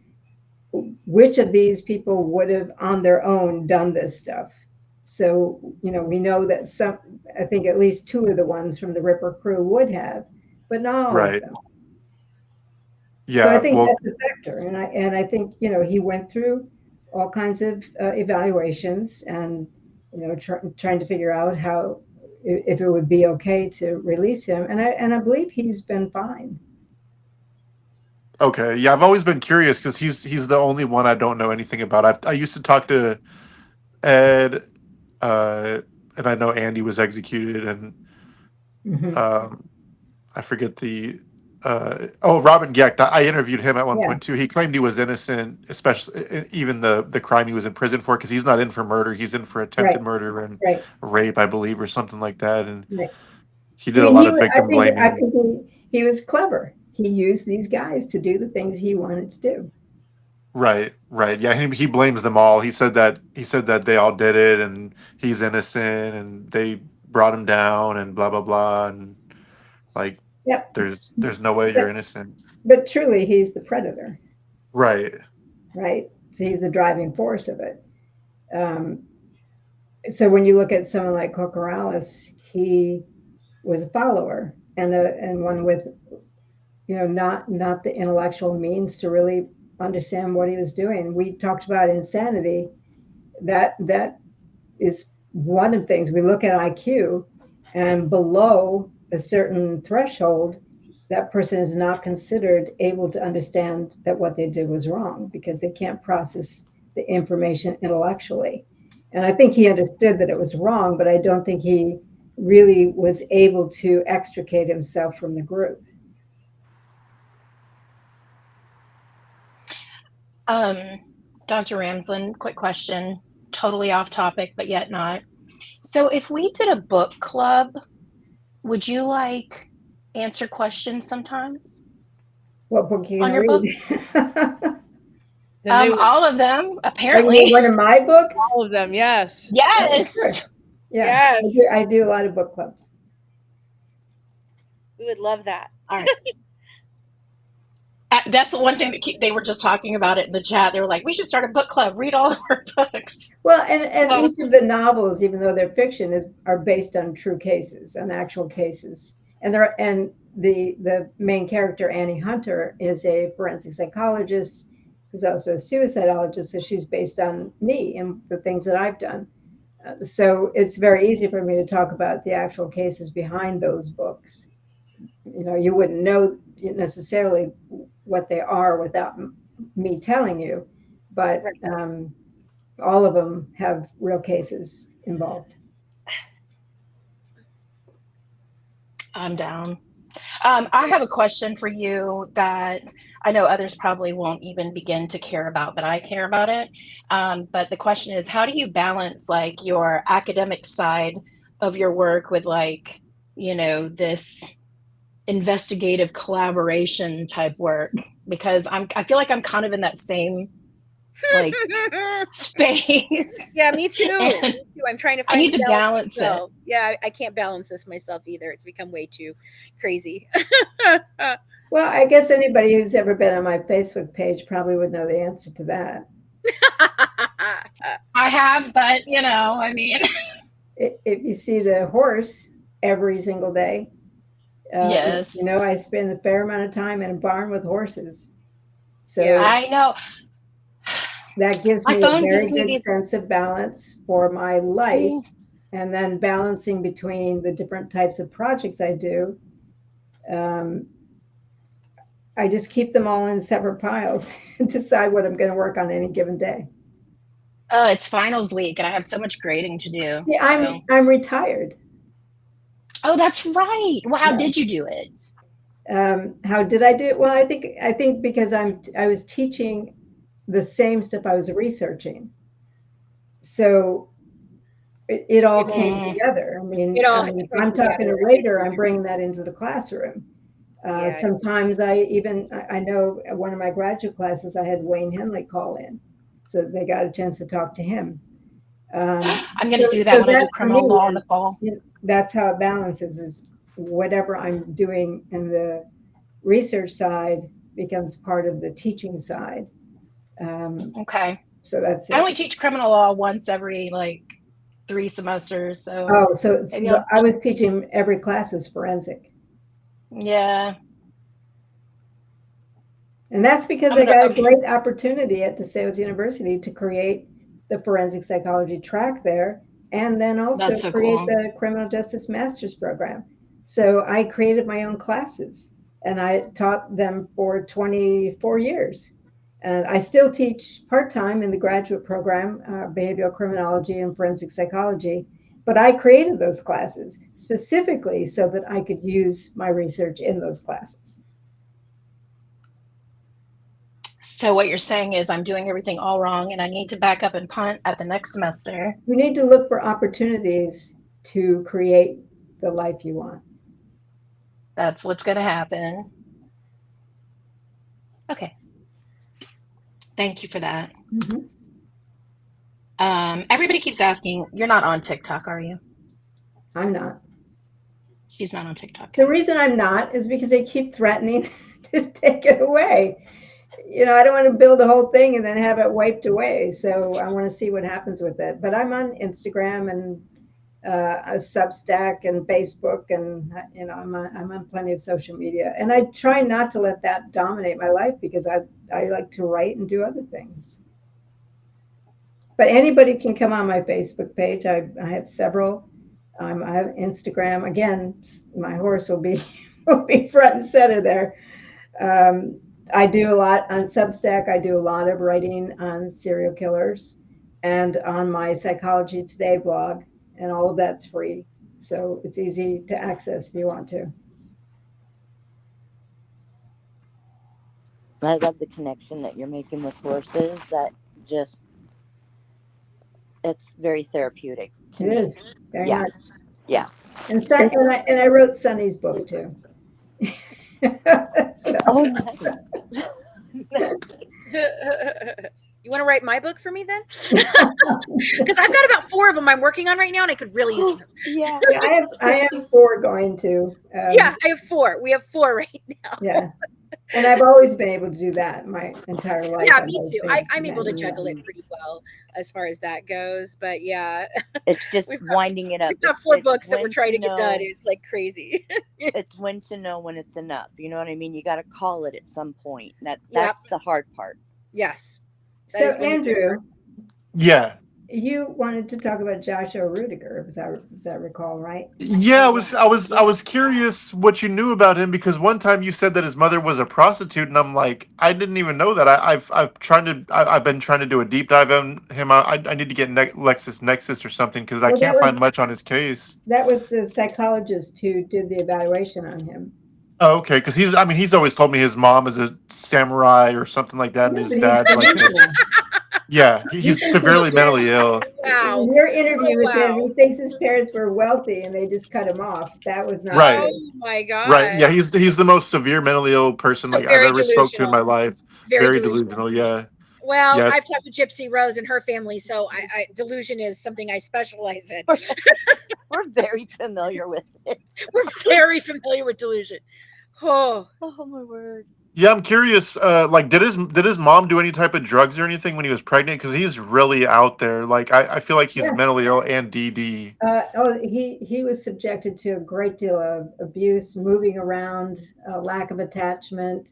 Which of these people would have on their own done this stuff? So, we know that I think at least 2 of the ones from the Ripper crew would have, but not all of Right. them. So I Yeah. think Well, that's a factor. And I think, he went through all kinds of evaluations and, trying to figure out how, if it would be okay to release him. And I believe he's been fine. okay. Yeah, I've always been curious because he's the only one I don't know anything about. I used to talk to Ed, and I know Andy was executed, and Hmm. um, I forget the Robin Gecht. I interviewed him at one Yeah, point too. He claimed he was innocent, especially even the crime he was in prison for, because he's not in for murder. He's in for right, attempted murder and right, rape, I believe, or something like that. And right. he I did a mean, lot of victim I blaming. think he was clever. He used these guys to do the things he wanted to do. Right, right. Yeah, he blames them all. He said that they all did it, and he's innocent, and they brought him down, and blah blah blah, and like Yep. there's no way you're But innocent. but truly, he's the predator, Right. right? So he's the driving force of it. Um, so when you look at someone like Corcoralis, he was a follower and one with not the intellectual means to really understand what he was doing. We talked about insanity. That is one of the things we look at IQ, and below a certain threshold, that person is not considered able to understand that what they did was wrong because they can't process the information intellectually. And I think he understood that it was wrong, but I don't think he really was able to extricate himself from the group. Dr. Ramsland, quick question, totally off topic, but yet not. So if we did a book club, would you like answer questions sometimes What book are you on going your book? to read? The new All of them, Oh, you apparently. mean one of my books? all of them, yes. Oh, sure. Yes. Yeah, Yes. I do a lot of book clubs. We would love that. All right. That's the one thing that they were just talking about it in the chat. They were like, we should start a book club, read all of our books. Well, and That was each of the novels, even though they're fiction, are based on true cases, on actual cases. And the main character, Annie Hunter, is a forensic psychologist who's also a suicidologist. So she's based on me and the things that I've done. So it's very easy for me to talk about the actual cases behind those books. You wouldn't know necessarily what they are without me telling you, but all of them have real cases involved. I'm down. I have a question for you that I know others probably won't even begin to care about, but I care about it. But the question is, how do you balance like your academic side of your work with like, this investigative collaboration type work? Because I feel like I'm kind of in that same like space. Yeah, me too. And Me too. I'm trying to I find need the to balance it. myself. Yeah, I can't balance this myself either. It's become way too crazy. Well, I guess anybody who's ever been on my Facebook page probably would know the answer to that. I have, but I mean, If you see the horse every single day, yes, I spend a fair amount of time in a barn with horses. So Yeah. I know. that gives My me a phone very gives me good these. sense of balance for my life. See, And then balancing between the different types of projects I do. I just keep them all in separate piles and decide what I'm going to work on any given day. it's finals week, and I have so much grading to do. Yeah, So. I'm retired. Oh, that's right. Well, how Yeah. did you do it? How did I do it? Well, I think because I was teaching the same stuff I was researching, so it all came together. I mean, It all if came I'm talking to together. Rader, I'm bringing that into the classroom. Yeah. Sometimes I know at one of my graduate classes I had Wayne Henley call in, so they got a chance to talk to him. I'm going to do that when I do criminal law in the fall. That's how it balances, is whatever I'm doing in the research side becomes part of the teaching side. Okay. So that's it. I only teach criminal law once every like 3 semesters. So. Oh, so maybe I was teaching every class is forensic. Yeah. And that's because I got a great opportunity at DeSales University to create the forensic psychology track there, and then also That's so create cool. the criminal justice master's program. So I created my own classes, and I taught them for 24 years. And I still teach part-time in the graduate program, behavioral criminology and forensic psychology, but I created those classes specifically so that I could use my research in those classes. So what you're saying is I'm doing everything all wrong and I need to back up and punt at the next semester. You need to look for opportunities to create the life you want. That's what's going to happen. Okay. Thank you for that. Mm-hmm. Everybody keeps asking, you're not on TikTok, are you? I'm not. She's not on TikTok. The reason I'm not is because they keep threatening to take it away. I don't want to build a whole thing and then have it wiped away. So I want to see what happens with it. But I'm on Instagram and a Substack and Facebook, and I'm on plenty of social media. And I try not to let that dominate my life because I like to write and do other things. But anybody can come on my Facebook page. I have several. I have Instagram. Again, my horse will be front and center there. I do a lot on Substack. I do a lot of writing on serial killers, and on my Psychology Today blog, and all of that's free. So it's easy to access if you want to. I love the connection that you're making with horses. That just, it's very therapeutic to me. It is very much. Yeah. And I wrote Sunny's book too. Oh, nice. You want to write my book for me then? Because I've got about 4 of them I'm working on right now, and I could really use them. Yeah. I have 4 going to. Yeah, I have 4. We have 4 right now. Yeah. And I've always been able to do that my entire life. Yeah, me too. I'm able to juggle it pretty well as far as that goes. But yeah, it's just winding it up. We've got 4 books that we're trying to get done. It's like crazy. It's when to know when it's enough. You know what I mean? You got to call it at some point. That's the hard part. Yes. So Andrew. Yeah. you wanted to talk about Joshua Rudiger, as I recall, right? Yeah, Oh, yeah. I was curious what you knew about him because one time you said that his mother was a prostitute, and I'm like, I didn't even know that. I've been trying to do a deep dive on him. I need to get LexisNexis or something because I Well, can't find much on his case. that was the psychologist who did the evaluation on him. Oh, okay, because he's always told me his mom is a samurai or something like that, and Yeah, his but he's dad's like a delusional. yeah, He he's thinks his severely mentally ill. Wow. in your interview Oh, with him, wow. he thinks his parents were wealthy and they just cut him off. That was not Right, true. Oh my right. God. Yeah, he's the most severe mentally ill person So like I've very ever spoke to in my delusional. life. Very Very delusional. delusional. Yeah. Well, I've Yes. talked to Gypsy Rose and her family, so delusion is something I specialize in. We're very familiar with it. We're very familiar with delusion. Oh, Oh my word. Yeah, I'm curious. Like, did his mom do any type of drugs or anything when he was pregnant? Because he's really out there. Like, I feel like he's Yes. mentally ill and DD. He was subjected to a great deal of abuse, moving around, lack of attachment,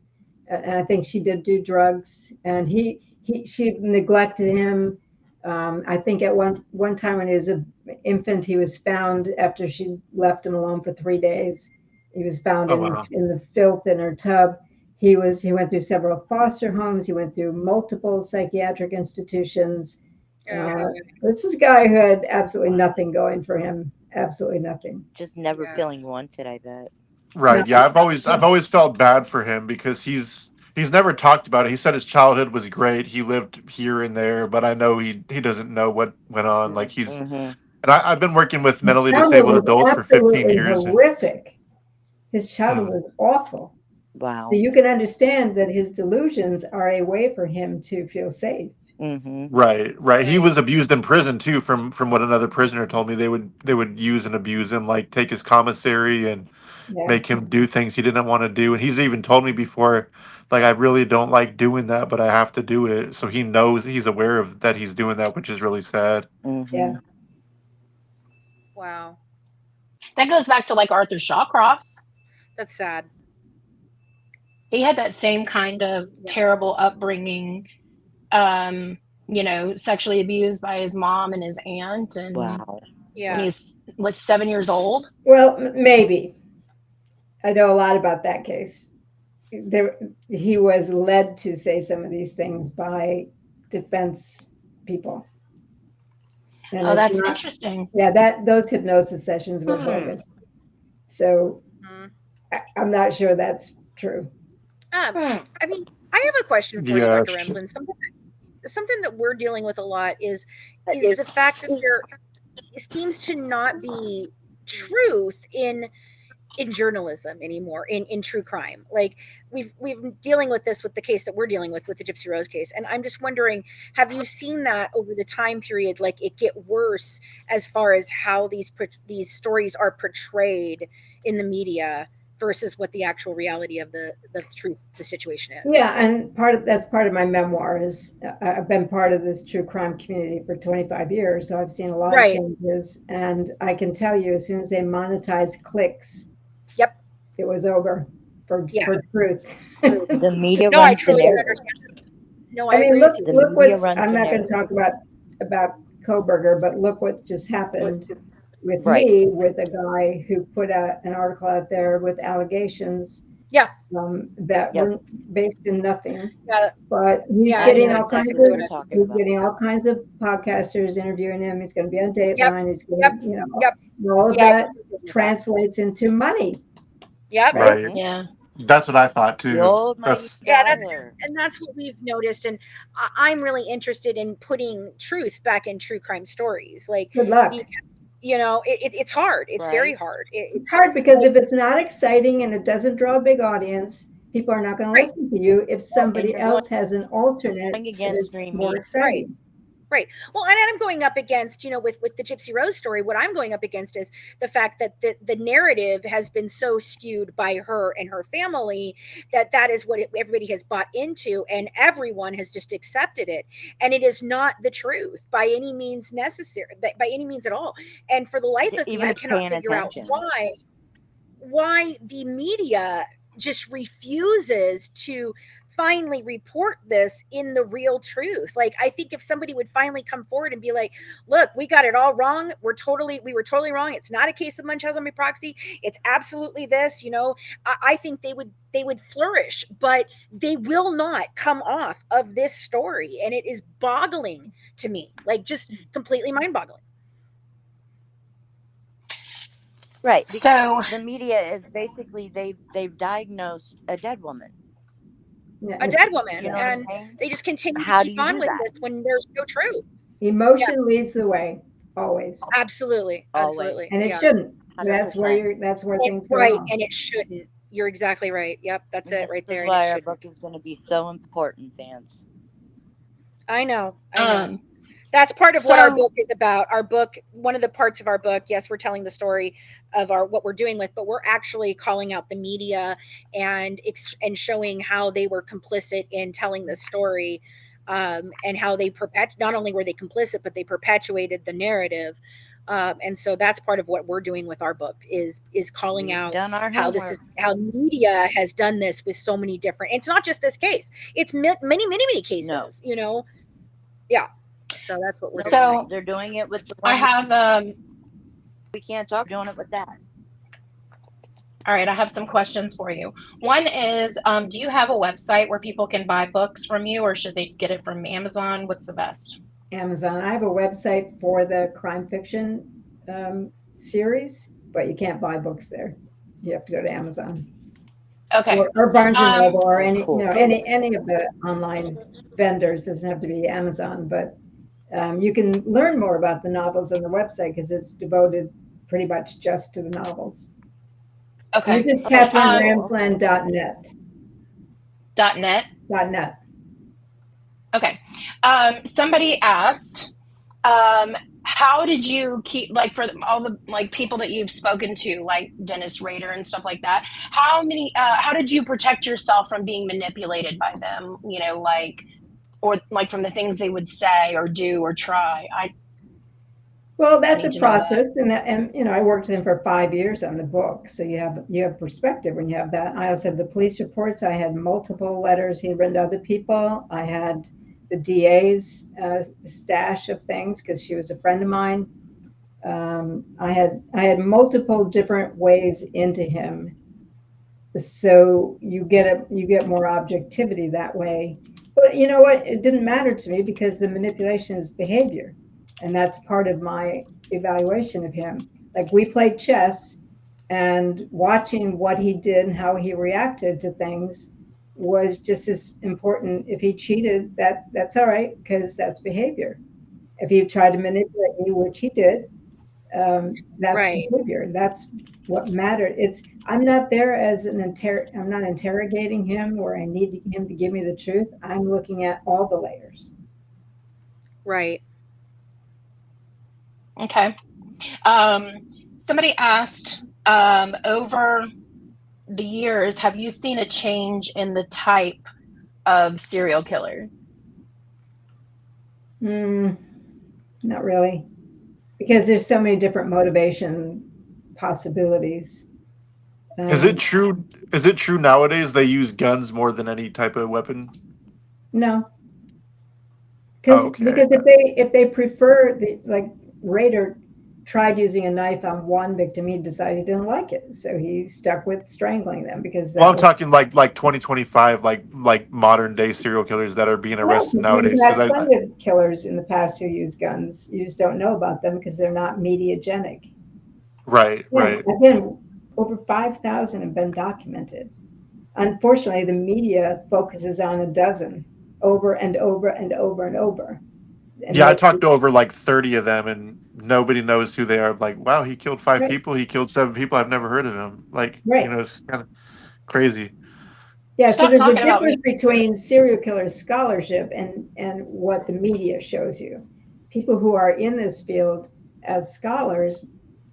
and I think she did do drugs. And she neglected him. I think at one time when he was an infant, he was found after she left him alone for 3 days. He was found Oh wow. in the filth in her tub. He went through several foster homes. He went through multiple psychiatric institutions. oh, This is a guy who had absolutely nothing going for him. Absolutely nothing. Just never yeah. feeling wanted, I bet. No, Right. Yeah. I've always felt bad for him because he's never talked about it. He said his childhood was great. He lived here and there, but I know he doesn't know what went on. Like Mm-hmm. and I've been working with his mentally childhood disabled was adults for 15 absolutely years, and horrific. His childhood was awful. So Wow. you can understand that his delusions are a way for him to feel safe. Mm-hmm. right. He Right. was abused in prison too. From what another prisoner told me, they would use and abuse him, like take his commissary and Yeah. make him do things he didn't want to do. And he's even told me before, like, I really don't like doing that, but I have to do it. So he knows, he's aware of that he's doing that, which is really sad. Mm-hmm. Yeah. Wow. That goes back to like Arthur Shawcross. That's sad. He had that same kind of terrible upbringing, sexually abused by his mom and his aunt, and Wow. Yeah. when he's like 7 years old. Well, maybe. I know a lot about that case. He was led to say some of these things by defense people. And Oh, it's that's not- interesting. Yeah, those hypnosis sessions were bogus. So Mhm. I'm not sure that's true. I mean, I have a question for you, Yeah, Dr. Ramsland. Something that we're dealing with a lot is the fact that there seems to not be truth in journalism anymore, in true crime. Like we've been dealing with this with the case that we're dealing with the Gypsy Rose case, and I'm just wondering, have you seen that over the time period, like it get worse as far as how these stories are portrayed in the media versus what the actual reality of the truth, the situation is? Yeah, and that's part of my memoir is I've been part of this true crime community for 25 years, so I've seen a lot of Right. changes, and I can tell you, as soon as they monetized clicks, Yep. it was over for truth. The media No, I runs the truly narrative. understand. No, I I mean, agree look with you. The look media what's. runs I'm the not going to narrative. talk about Koberger, but look what just happened with Right. me, with a guy who put an article out there with allegations. Yeah. That Yep. were based in nothing. Yeah. But he's Yeah, I getting mean, all that's kinds exactly of what it is. talking he's about. getting all kinds of podcasters interviewing him. He's going to be on Dateline. He's going to, Yep. all of Yep. that translates into money. Yep. Right. Yeah. That's what I thought The too. old mighty That's Yeah, dollar. and that's what we've noticed, and I'm really interested in putting truth back in true crime stories. Like, Good luck. it's hard. It's very Right. hard. It's hard because if it's not exciting and it doesn't draw a big audience, people are not going to Right. listen to you if somebody you're else has an alternate going that against is stream more media. exciting. Right. Well, and I'm going up against, with the Gypsy Rose story, what I'm going up against is the fact that the narrative has been so skewed by her and her family that is what everybody has bought into, and everyone has just accepted it. And it is not the truth by any means necessary, by any means at all. And for the life of me, Even I if cannot paying figure attention. out why the media just refuses to finally report this in the real truth. Like, I think if somebody would finally come forward and be like, look, we got it all wrong. We were totally wrong. It's not a case of Munchausen by proxy. It's absolutely this, I think they would flourish, but they will not come off of this story. And it is boggling to me, like just completely mind boggling. Right. So The media is basically they've diagnosed a dead woman. Yeah, A dead woman. You know what I'm And saying? they just continue How to do keep you on do with that? this when there's no truth. emotion leads the way, always. Absolutely. Always. Absolutely. And it Yeah. shouldn't. That's 100%. where things go Right. wrong. And it shouldn't. You're exactly right. Yep. That's it This right there. is And it why our shouldn't. book is going to be so important, fans. I know. I know. um That's part of what our so book is about. Our book, one of the parts of our book, yes, we're telling the story of what we're doing with, but we're actually calling out the media and showing how they were complicit in telling the story, and how they not only were they complicit, but they perpetuated the narrative. And so that's part of what we're doing with our book is calling We've out done our how homework. how media has done this with so many different. It's not just this case; it's many cases. No. Yeah. So that's what we're doing. so They're doing it with the I one have we can't talk. Doing it with that. all right, I have some questions for you. One is, do you have a website where people can buy books from you, or should they get it from Amazon? What's the best? Amazon. I have a website for the crime fiction series, but you can't buy books there. You have to go to Amazon Okay. or Barnes and Noble or Oh, any cool. any of the online vendors. It doesn't have to be Amazon, but you can learn more about the novels on the website because it's devoted pretty much just to the novels. Okay. You just Oh, KatherineRamsland.net. .net. .net. Okay. Somebody asked, how did you keep, like, for all the like people that you've spoken to, like Dennis Rader and stuff like that? How did you protect yourself from being manipulated by them? Or like from the things they would say or do or try? Well, that's need a to know that. process, and I worked with him for 5 years on the book, so you have perspective when you have that. I also had the police reports. I had multiple letters he had written to other people. I had the DA's stash of things because she was a friend of mine. I had multiple different ways into him, so you get more objectivity that way. But you know what? It didn't matter to me because the manipulation is behavior. And that's part of my evaluation of him. Like we played chess, and watching what he did and how he reacted to things was just as important. If he cheated, that's all right because that's behavior. If he tried to manipulate me, which he did, that's Right. behavior. That's what mattered. I'm not there as I'm not interrogating him where I need him to give me the truth. I'm looking at all the layers. Right. Okay. Somebody asked, over the years, have you seen a change in the type of serial killer? Not really, because there's so many different motivation possibilities. Is it true? Is it true nowadays they use guns more than any type of weapon? No, Oh, okay. because if they prefer like Rader tried using a knife on one victim, he decided he didn't like it, so he stuck with strangling them because Well, that I'm was. talking like 2025, like modern day serial killers that are being No, arrested we've nowadays. had Because plenty of killers in the past who use guns. You just don't know about them because they're not mediagenic. right, Yeah, right. again, over 5,000 have been documented. Unfortunately, the media focuses on a dozen over and over and over and over. And Yeah, I talked to over like 30 of them, and nobody knows who they are. Like, wow, he killed 5 right, people. He killed 7 people. I've never heard of him. Like, right. it's kind of crazy. Yeah, so Stop there's a talking about me. difference between serial killer scholarship and what the media shows you. People who are in this field as scholars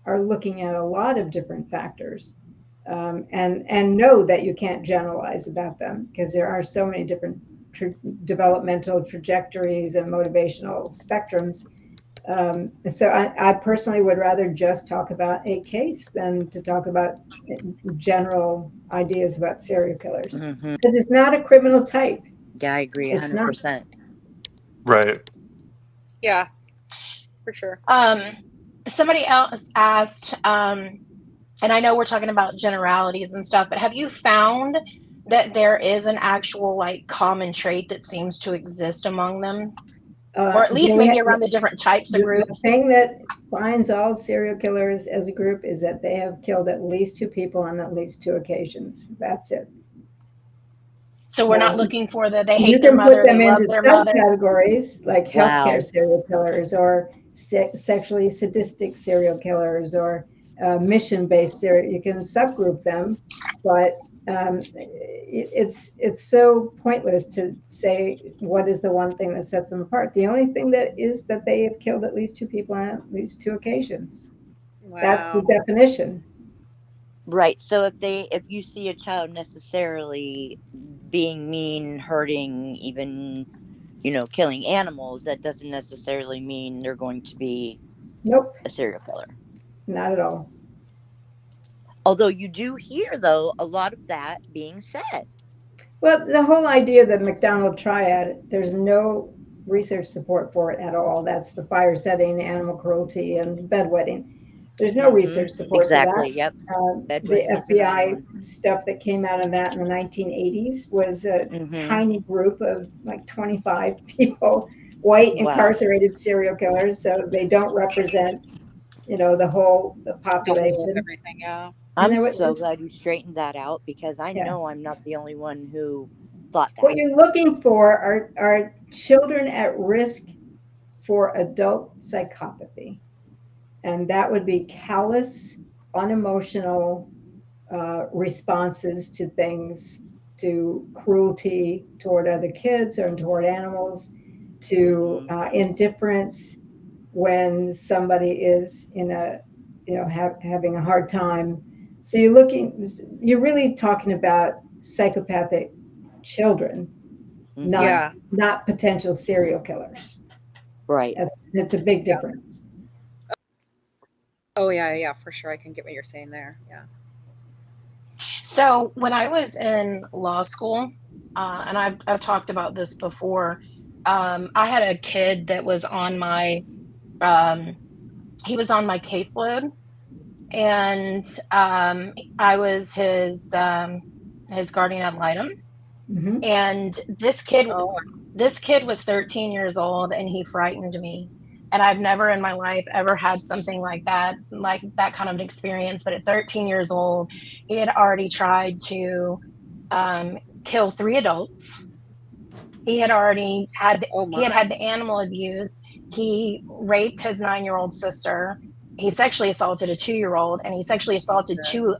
are looking at a lot of different factors, and know that you can't generalize about them because there are so many different developmental trajectories and motivational spectrums. So I personally would rather just talk about a case than to talk about general ideas about serial killers, Mm-hmm. because it's not a criminal type. Yeah, I agree It's not. 100%. Right. Yeah, for sure. Somebody else asked, and I know we're talking about generalities and stuff, but have you found that there is an actual like common trait that seems to exist among them, or at least maybe around the different types of The groups? thing that binds all serial killers as a group is that they have killed at least 2 people on at least 2 occasions. That's it. So we're not looking for the they You hate their can mother, put they them love into their mother. subcategories like Wow. healthcare serial killers, or sexually sadistic serial killers, or mission-based serial. You can subgroup them, but it's so pointless to say what is the one thing that sets them apart. The only thing that is that they have killed at least 2 people on at least 2 occasions. That's the Wow. definition. Right. So if you see a child necessarily being mean, hurting, even, killing animals, that doesn't necessarily mean they're going to be Nope, a serial killer. not at all. Although you do hear, though, a lot of that being said. Well, the whole idea of the McDonald triad, there's no research support for it at all. That's the fire setting, animal cruelty, and bedwetting. There's no research support for Exactly. that. Yep. The Bedwetting is another FBI one. stuff that came out of that in the 1980s was a tiny group of like 25 people, white Wow. incarcerated serial killers. So they don't represent, the The whole population. everything, yeah. I'm so glad you straightened that out, because I Yeah. know I'm not the only one who thought What that. you're looking for are children at risk for adult psychopathy. And that would be callous, unemotional responses to things, to cruelty toward other kids or toward animals, to indifference when somebody is in a, having a hard time. So you're really talking about psychopathic children, Yeah. not potential serial killers. Right. It's a big difference. Oh yeah, yeah, for sure. I can get what you're saying there. Yeah. So when I was in law school, and I've talked about this before, I had a kid that was on my he was on my caseload, and I was his guardian ad litem. Mm-hmm. And this kid was 13 years old, and he frightened me. And I've never in my life ever had something like that kind of an experience. But at 13 years old, he had already tried to kill 3 adults. He had already had Oh he my. had the animal abuse. He raped his 9-year-old sister. He sexually assaulted a 2-year-old, and he sexually assaulted 2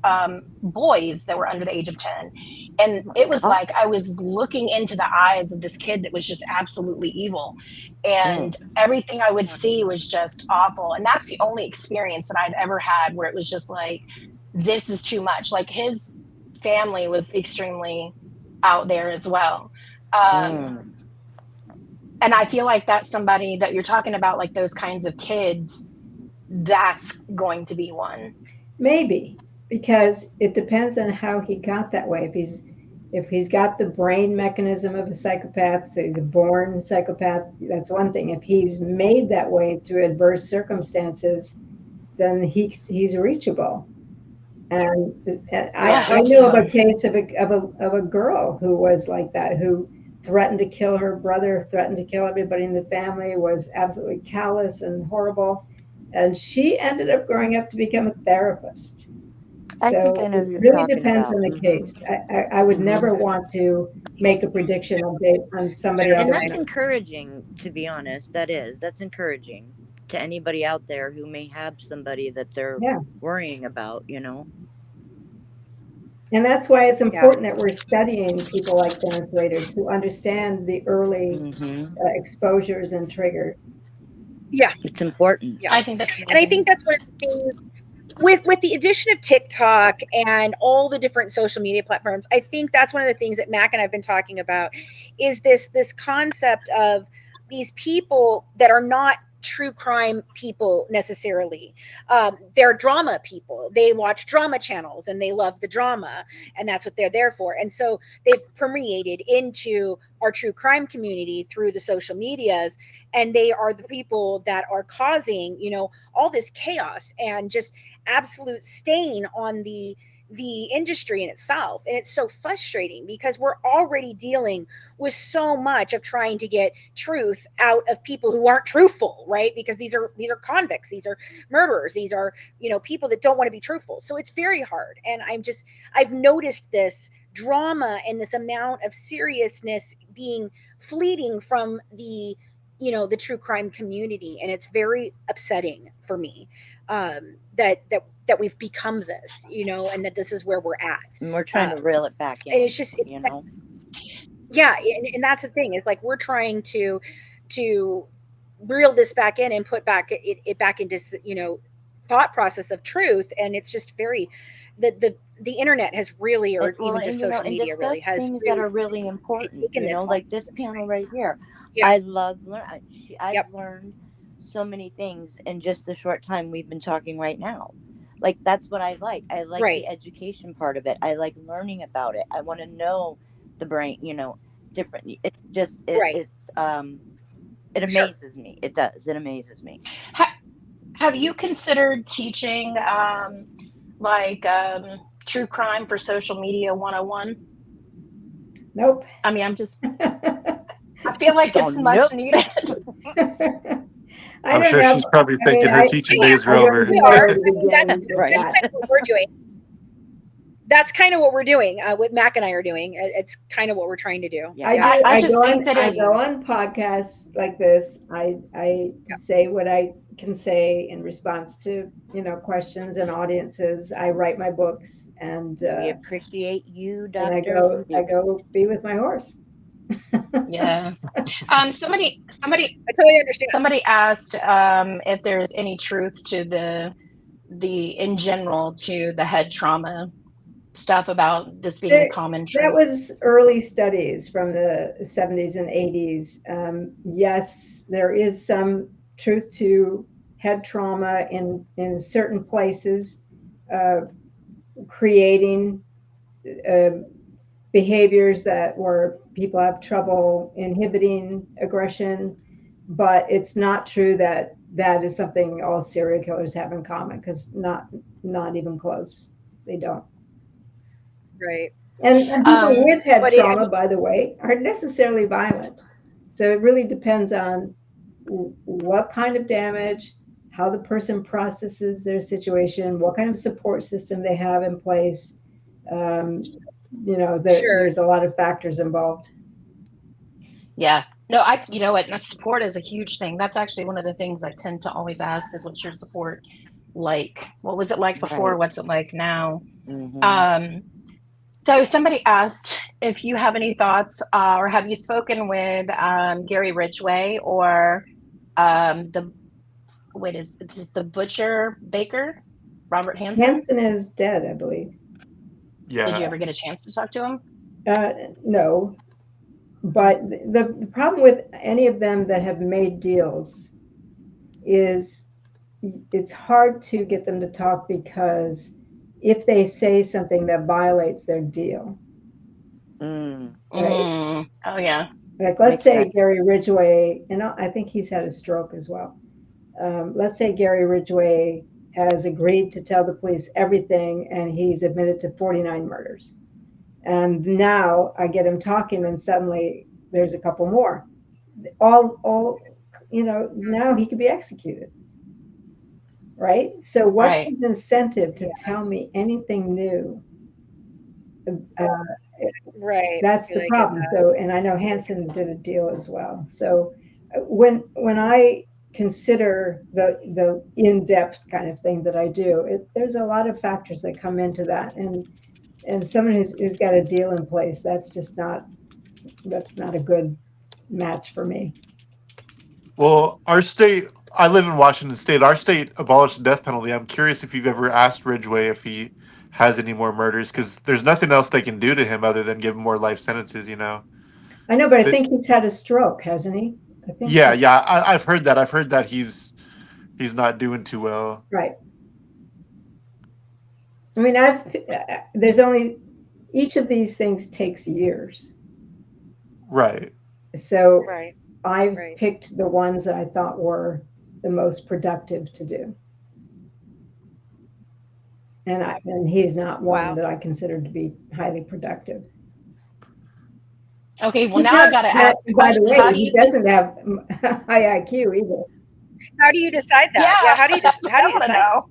boys that were under the age of 10. And it was like I was looking into the eyes of this kid that was just absolutely evil. And everything I would see was just awful. And that's the only experience that I've ever had where it was just like, this is too much. Like, his family was extremely out there as well. And I feel like that's somebody that you're talking about, like those kinds of kids, that's going to be one. Maybe, because it depends on how he got that way. If he's got the brain mechanism of a psychopath, so he's a born psychopath, that's one thing. If he's made that way through adverse circumstances, then he's reachable. And I know of a case of a girl who was like that, who threatened to kill her brother, threatened to kill everybody in the family, was absolutely callous and horrible. And she ended up growing up to become a therapist. I think So I know it who you're really talking depends about. on the case. I would never want to make a prediction on somebody And else. that's encouraging, to be honest. That's encouraging to anybody out there who may have somebody that they're worrying about, And that's why it's important that we're studying people like Dennis Rader to understand the early exposures and triggers. Yeah. It's important. Yeah. I think that's amazing. And I think that's one of the things with the addition of TikTok and all the different social media platforms. I think that's one of the things that Mac and I've been talking about is this concept of these people that are not true crime people necessarily. They're drama people. They watch drama channels and they love the drama, and that's what they're there for. And so they've permeated into our true crime community through the social medias, and they are the people that are causing, all this chaos and just absolute stain on the industry in itself. And it's so frustrating because we're already dealing with so much of trying to get truth out of people who aren't truthful, right? Because these are convicts, these are murderers, these are, people that don't want to be truthful. So it's very hard. And I've noticed this drama and this amount of seriousness being fleeting from the true crime community, and it's very upsetting for me, that we've become this, and that this is where we're at. And we're trying to reel it back in, and it's just, yeah, and that's the thing, is like we're trying to reel this back in and put it back into thought process of truth. And it's just very, the internet has really, or even just social media really has things really, that are really important, like this panel right here. Yeah. I love I've Yep. learned so many things in just the short time we've been talking right now. Like, that's what I like. I like Right. the education part of it. I like learning about it. I want to know the brain, different. It's just Right. it's it Sure. amazes me. It does. It amazes me. Have you considered teaching true crime for social media 101? Nope. I mean, I feel like it's much nope. needed. I'm sure she's probably thinking her teaching days are over. We are. Right. That's kind of what we're doing. That's kind of what we're doing. What Mac and I are doing. It's kind of what we're trying to do. Yeah. I just think that I go on podcasts like this. I say what I can say in response to questions and audiences. I write my books, and we appreciate you, Dr. And I go be with my horse. Yeah. Somebody I totally understand. Somebody asked if there's any truth to in general to the head trauma stuff about this being a common truth. That was early studies from the 70s and 80s. Yes, there is some truth to head trauma in certain places, creating behaviors where people have trouble inhibiting aggression, but it's not true that is something all serial killers have in common, because not even close. They don't. Right. And people with head trauma, by the way, aren't necessarily violent. So it really depends on what kind of damage, how the person processes their situation, what kind of support system they have in place. There's a lot of factors involved. Yeah. No, you know what? Support is a huge thing. That's actually one of the things I tend to always ask is, what's your support like? What was it like before? Right. What's it like now? Mm-hmm. So somebody asked if you have any thoughts, or have you spoken with Gary Ridgway or is the butcher baker, Robert Hansen? Hansen is dead, I believe. Yeah. Did you ever get a chance to talk to him? No. But the problem with any of them that have made deals is it's hard to get them to talk, because if they say something that violates their deal, right? Oh yeah. Like, let's say Gary Ridgway, and I think he's had a stroke as well. Let's say Gary Ridgway has agreed to tell the police everything, and he's admitted to 49 murders. And now I get him talking, and suddenly there's a couple more. All now he could be executed. Right? So what's his incentive to tell me anything new? Right. That's the problem. So, and I know Hansen did a deal as well. So when I consider the in-depth kind of thing that I do, there's a lot of factors that come into that, and someone who's got a deal in place, that's not a good match for me. Well, I live in Washington State. Our state abolished the death penalty. I'm curious if you've ever asked Ridgway if he has any more murders, because there's nothing else they can do to him other than give him more life sentences, I know, but I think he's had a stroke, hasn't he? I think. Yeah. I've heard that. I've heard that he's not doing too well. Right. I mean, there's only, each of these things takes years. Right. So Right. I've Right. picked the ones that I thought were the most productive to do. And he's not one Wow. that I consider to be highly productive. Okay, well He's now I not, got to now, ask a by the question. way, How do he you doesn't have high IQ either. How do you decide that? Yeah, How do you that's what I want to decide? know.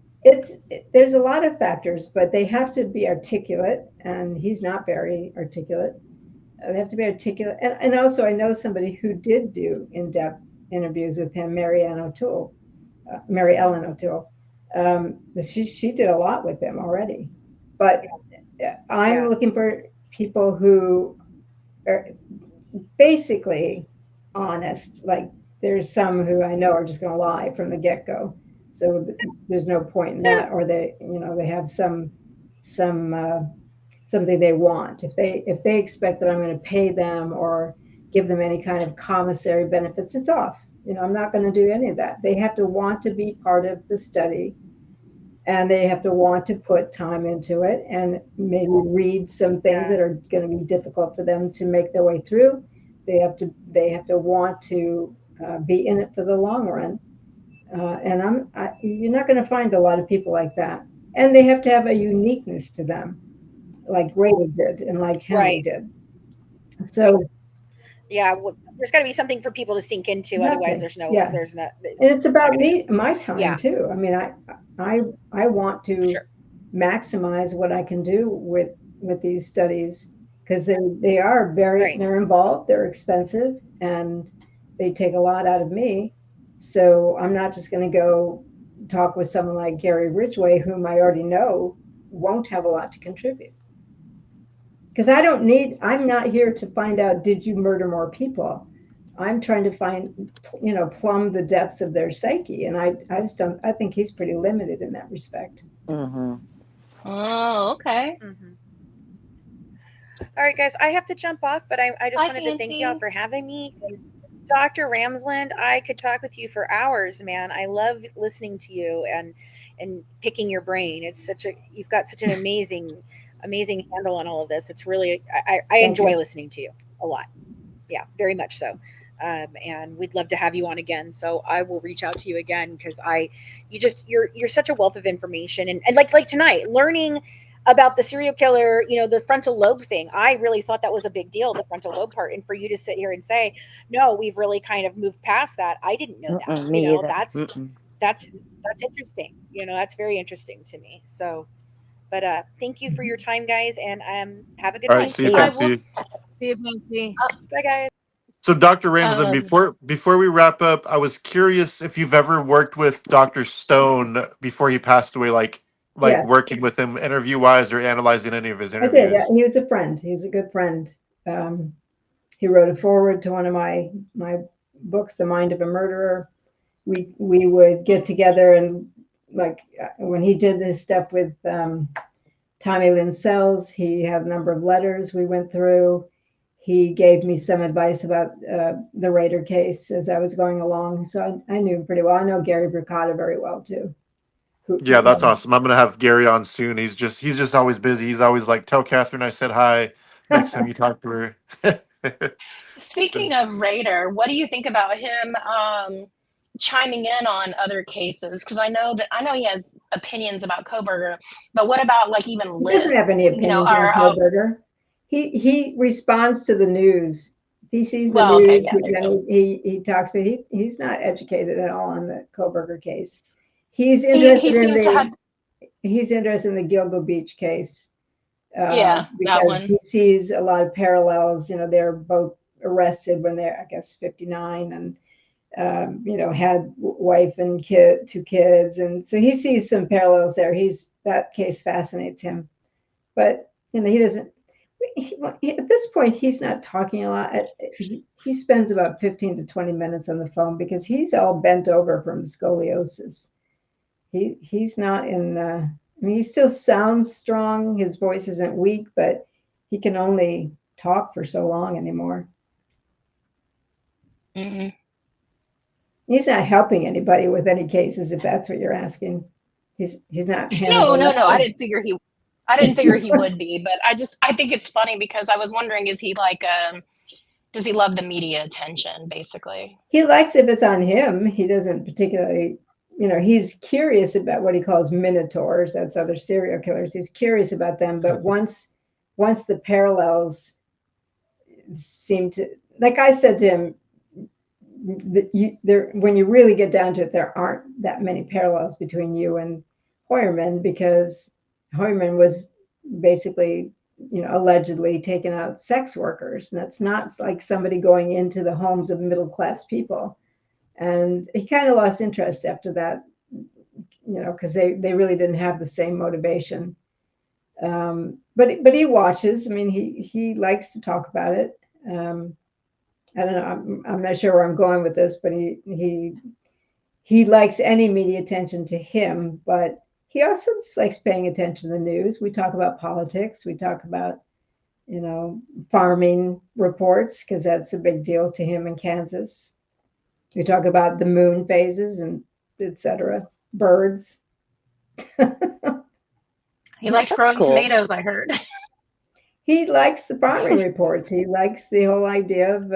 There's a lot of factors, but they have to be articulate, and he's not very articulate. They have to be articulate, and also I know somebody who did do in-depth interviews with him, Mary Ellen O'Toole. She did a lot with him already, but I'm Yeah. looking for people who are basically honest. Like, there's some who I know are just going to lie from the get-go, so there's no point in that. Or they have something they want. If they expect that I'm going to pay them or give them any kind of commissary benefits, it's off. I'm not going to do any of that. They have to want to be part of the study, and they have to want to put time into it, and maybe read some things that are going to be difficult for them to make their way through. They have to want to be in it for the long run. And you're not going to find a lot of people like that. And they have to have a uniqueness to them, like Rader did and like Henry Right. did. So Yeah. Well, there's got to be something for people to sink into. Otherwise, there's no. yeah, There's not. and it's about not gonna me, my time Yeah. too. I mean, I want to Sure. maximize what I can do with these studies, because they are Right. they're involved, they're expensive, and they take a lot out of me. So I'm not just going to go talk with someone like Gary Ridgway, whom I already know won't have a lot to contribute. Because I'm not here to find out, did you murder more people? I'm trying to plumb the depths of their psyche. And I just don't, I think he's pretty limited in that respect. Mm-hmm. Oh, okay. Mm-hmm. All right, guys, I have to jump off, but I just Hi, wanted to thank Fancy. y'all for having me. Dr. Ramsland, I could talk with you for hours, man. I love listening to you and picking your brain. You've got such an amazing handle on all of this. It's really I enjoy listening to you a lot. Yeah, very much so. And we'd love to have you on again. So I will reach out to you again, because you're such a wealth of information, and like tonight, learning about the serial killer, the frontal lobe thing. I really thought that was a big deal, the frontal lobe part. And for you to sit here and say, no, we've really kind of moved past that. I didn't know that. Me either. That's interesting. That's very interesting to me. So, but thank you for your time, guys, and have a good All right. night. See you, I will. Fancy. See you, Fancy. Bye, guys. So, Dr. Ramsland, Um, before we wrap up, I was curious if you've ever worked with Dr. Stone before he passed away, like Yes, working with him interview wise or analyzing any of his I did. Yeah, interviews. he was a friend. He's a good friend. He wrote a foreword to one of my books, The Mind of a Murderer. We would get together, and like when he did this stuff with Tommy Lynn Sells, he had a number of letters we went through. He gave me some advice about the Rader case as I was going along. So I knew him pretty well. I know Gary Bricata very well too. Yeah, that's awesome. I'm gonna have Gary on soon. He's just always busy. He's always like, tell Catherine I said hi next time you talk to her. Speaking of Rader, what do you think about him chiming in on other cases? Because I know he has opinions about Koberger, but what about like even He doesn't have List? any opinions on Koberger. He responds to the news. He sees the well, okay, news, yeah, there you go. and he talks, but he's not educated at all on the Koberger case. He's He interested in seems to have the Gilgo Beach case, that because one. he sees a lot of parallels. They're both arrested when they're, I guess, 59, and had wife and two kids, and so he sees some parallels there. That case fascinates him, but he doesn't. At this point, he's not talking a lot. He spends about 15 to 20 minutes on the phone because he's all bent over from scoliosis. He's not in. I mean, he still sounds strong. His voice isn't weak, but he can only talk for so long anymore. Mm-hmm. He's not helping anybody with any cases, if that's what you're asking. He's not No, Hannibal no, no. I Lecter. didn't figure he would be, but I think it's funny because I was wondering, is he like does he love the media attention, basically? He likes if it's on him. He doesn't particularly, he's curious about what he calls minotaurs. That's other serial killers. He's curious about them, but once the parallels seem to, like I said to him, when you really get down to it, there aren't that many parallels between you and Hoyerman, because Hoyerman was basically, allegedly taking out sex workers. And that's not like somebody going into the homes of middle class people. And he kind of lost interest after that, because they really didn't have the same motivation. But he watches. I mean, he likes to talk about it. I don't know. I'm not sure where I'm going with this, but he likes any media attention to him, but he also just likes paying attention to the news. We talk about politics. We talk about, farming reports, because that's a big deal to him in Kansas. We talk about the moon phases and etc. Birds. He liked That's growing cool. tomatoes, I heard. He likes the farming reports. He likes the whole idea of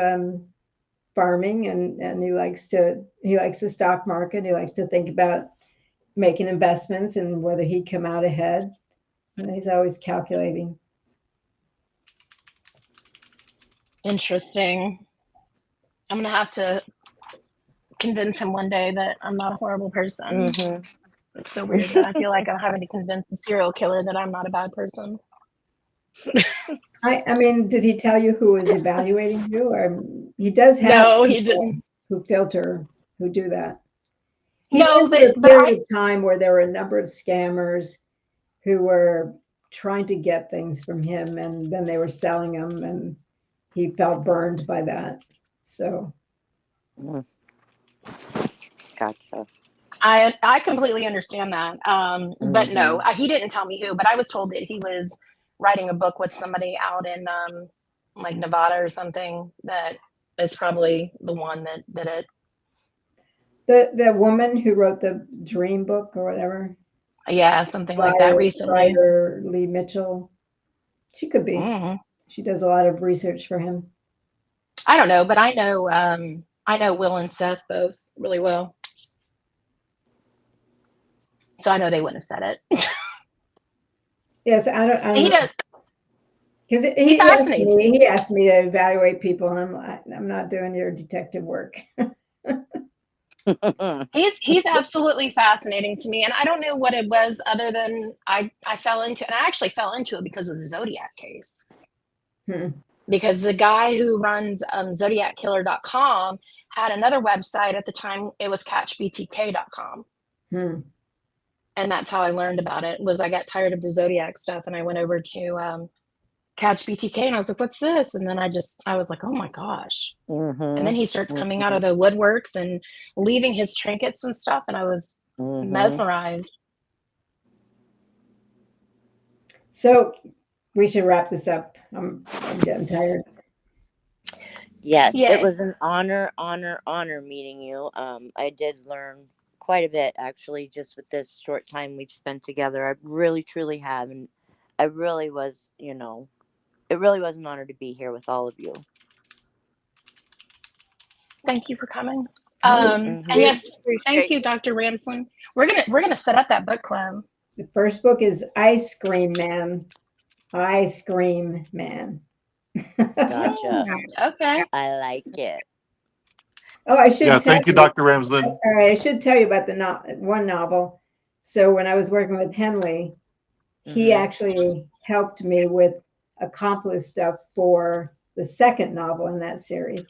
farming, and he likes the stock market. He likes to think about making investments and whether he'd come out ahead. And he's always calculating. Interesting. I'm gonna have to convince him one day that I'm not a horrible person. Mm-hmm. It's so weird that I feel like I'm having to convince a serial killer that I'm not a bad person. I mean, did he tell you who was evaluating you? Or he does have No, he people didn't. who filter, who do that. He No, went through a but period of time where there were a number of scammers who were trying to get things from him, and then they were selling them, and he felt burned by that. So Gotcha. I completely understand that. But no, he didn't tell me who, but I was told that he was writing a book with somebody out in like Nevada or something that is probably the one that did it. the woman who wrote the Dream book or whatever, Yeah, something like that recently. Rader Lee Mitchell, she could be. Mhm. She does a lot of research for him. I don't know, but I know Will and Seth both really well. So I know they wouldn't have said it. Yes, I don't He know. does. Because He fascinates me. he asked me to evaluate people, and I'm not doing your detective work. He's absolutely fascinating to me, and I don't know what it was other than I fell into, and I actually fell into it because of the Zodiac case. Because the guy who runs ZodiacKiller.com had another website at the time. It was catchbtk.com. And that's how I learned about it. Was I got tired of the Zodiac stuff, and I went over to Catch BTK, and I was like, what's this? And then I was like, oh my gosh. And then he starts coming out of the woodworks and leaving his trinkets and stuff, and I was mesmerized. So we should wrap this up. I'm getting tired. Yes, it was an honor meeting you. I did learn quite a bit, actually, just with this short time we've spent together. I really, truly have. And I really was, it really was an honor to be here with all of you. Thank you for coming. And yes, thank you, Dr. Ramsland. We're gonna set up that book club. The first book is Ice Cream Man. Ice Cream Man. Gotcha. Okay. I like it. Oh, I should. Yeah, thank you, Dr. Ramsland. All right, I should tell you about the one novel. So when I was working with Henley, he actually helped me with accomplice stuff for the second novel in that series.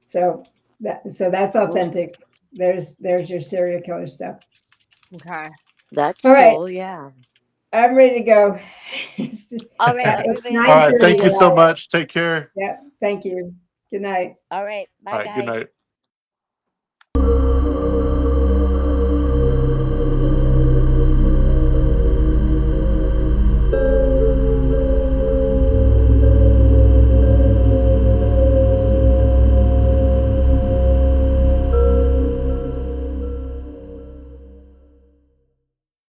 So that's authentic. There's your serial killer stuff. Okay. That's all right. cool. Yeah. I'm ready to go. All right, everybody. All right. Thank you so much. Take care. Yeah. Thank you. Good night. All right. Bye, All right. guys. Good night.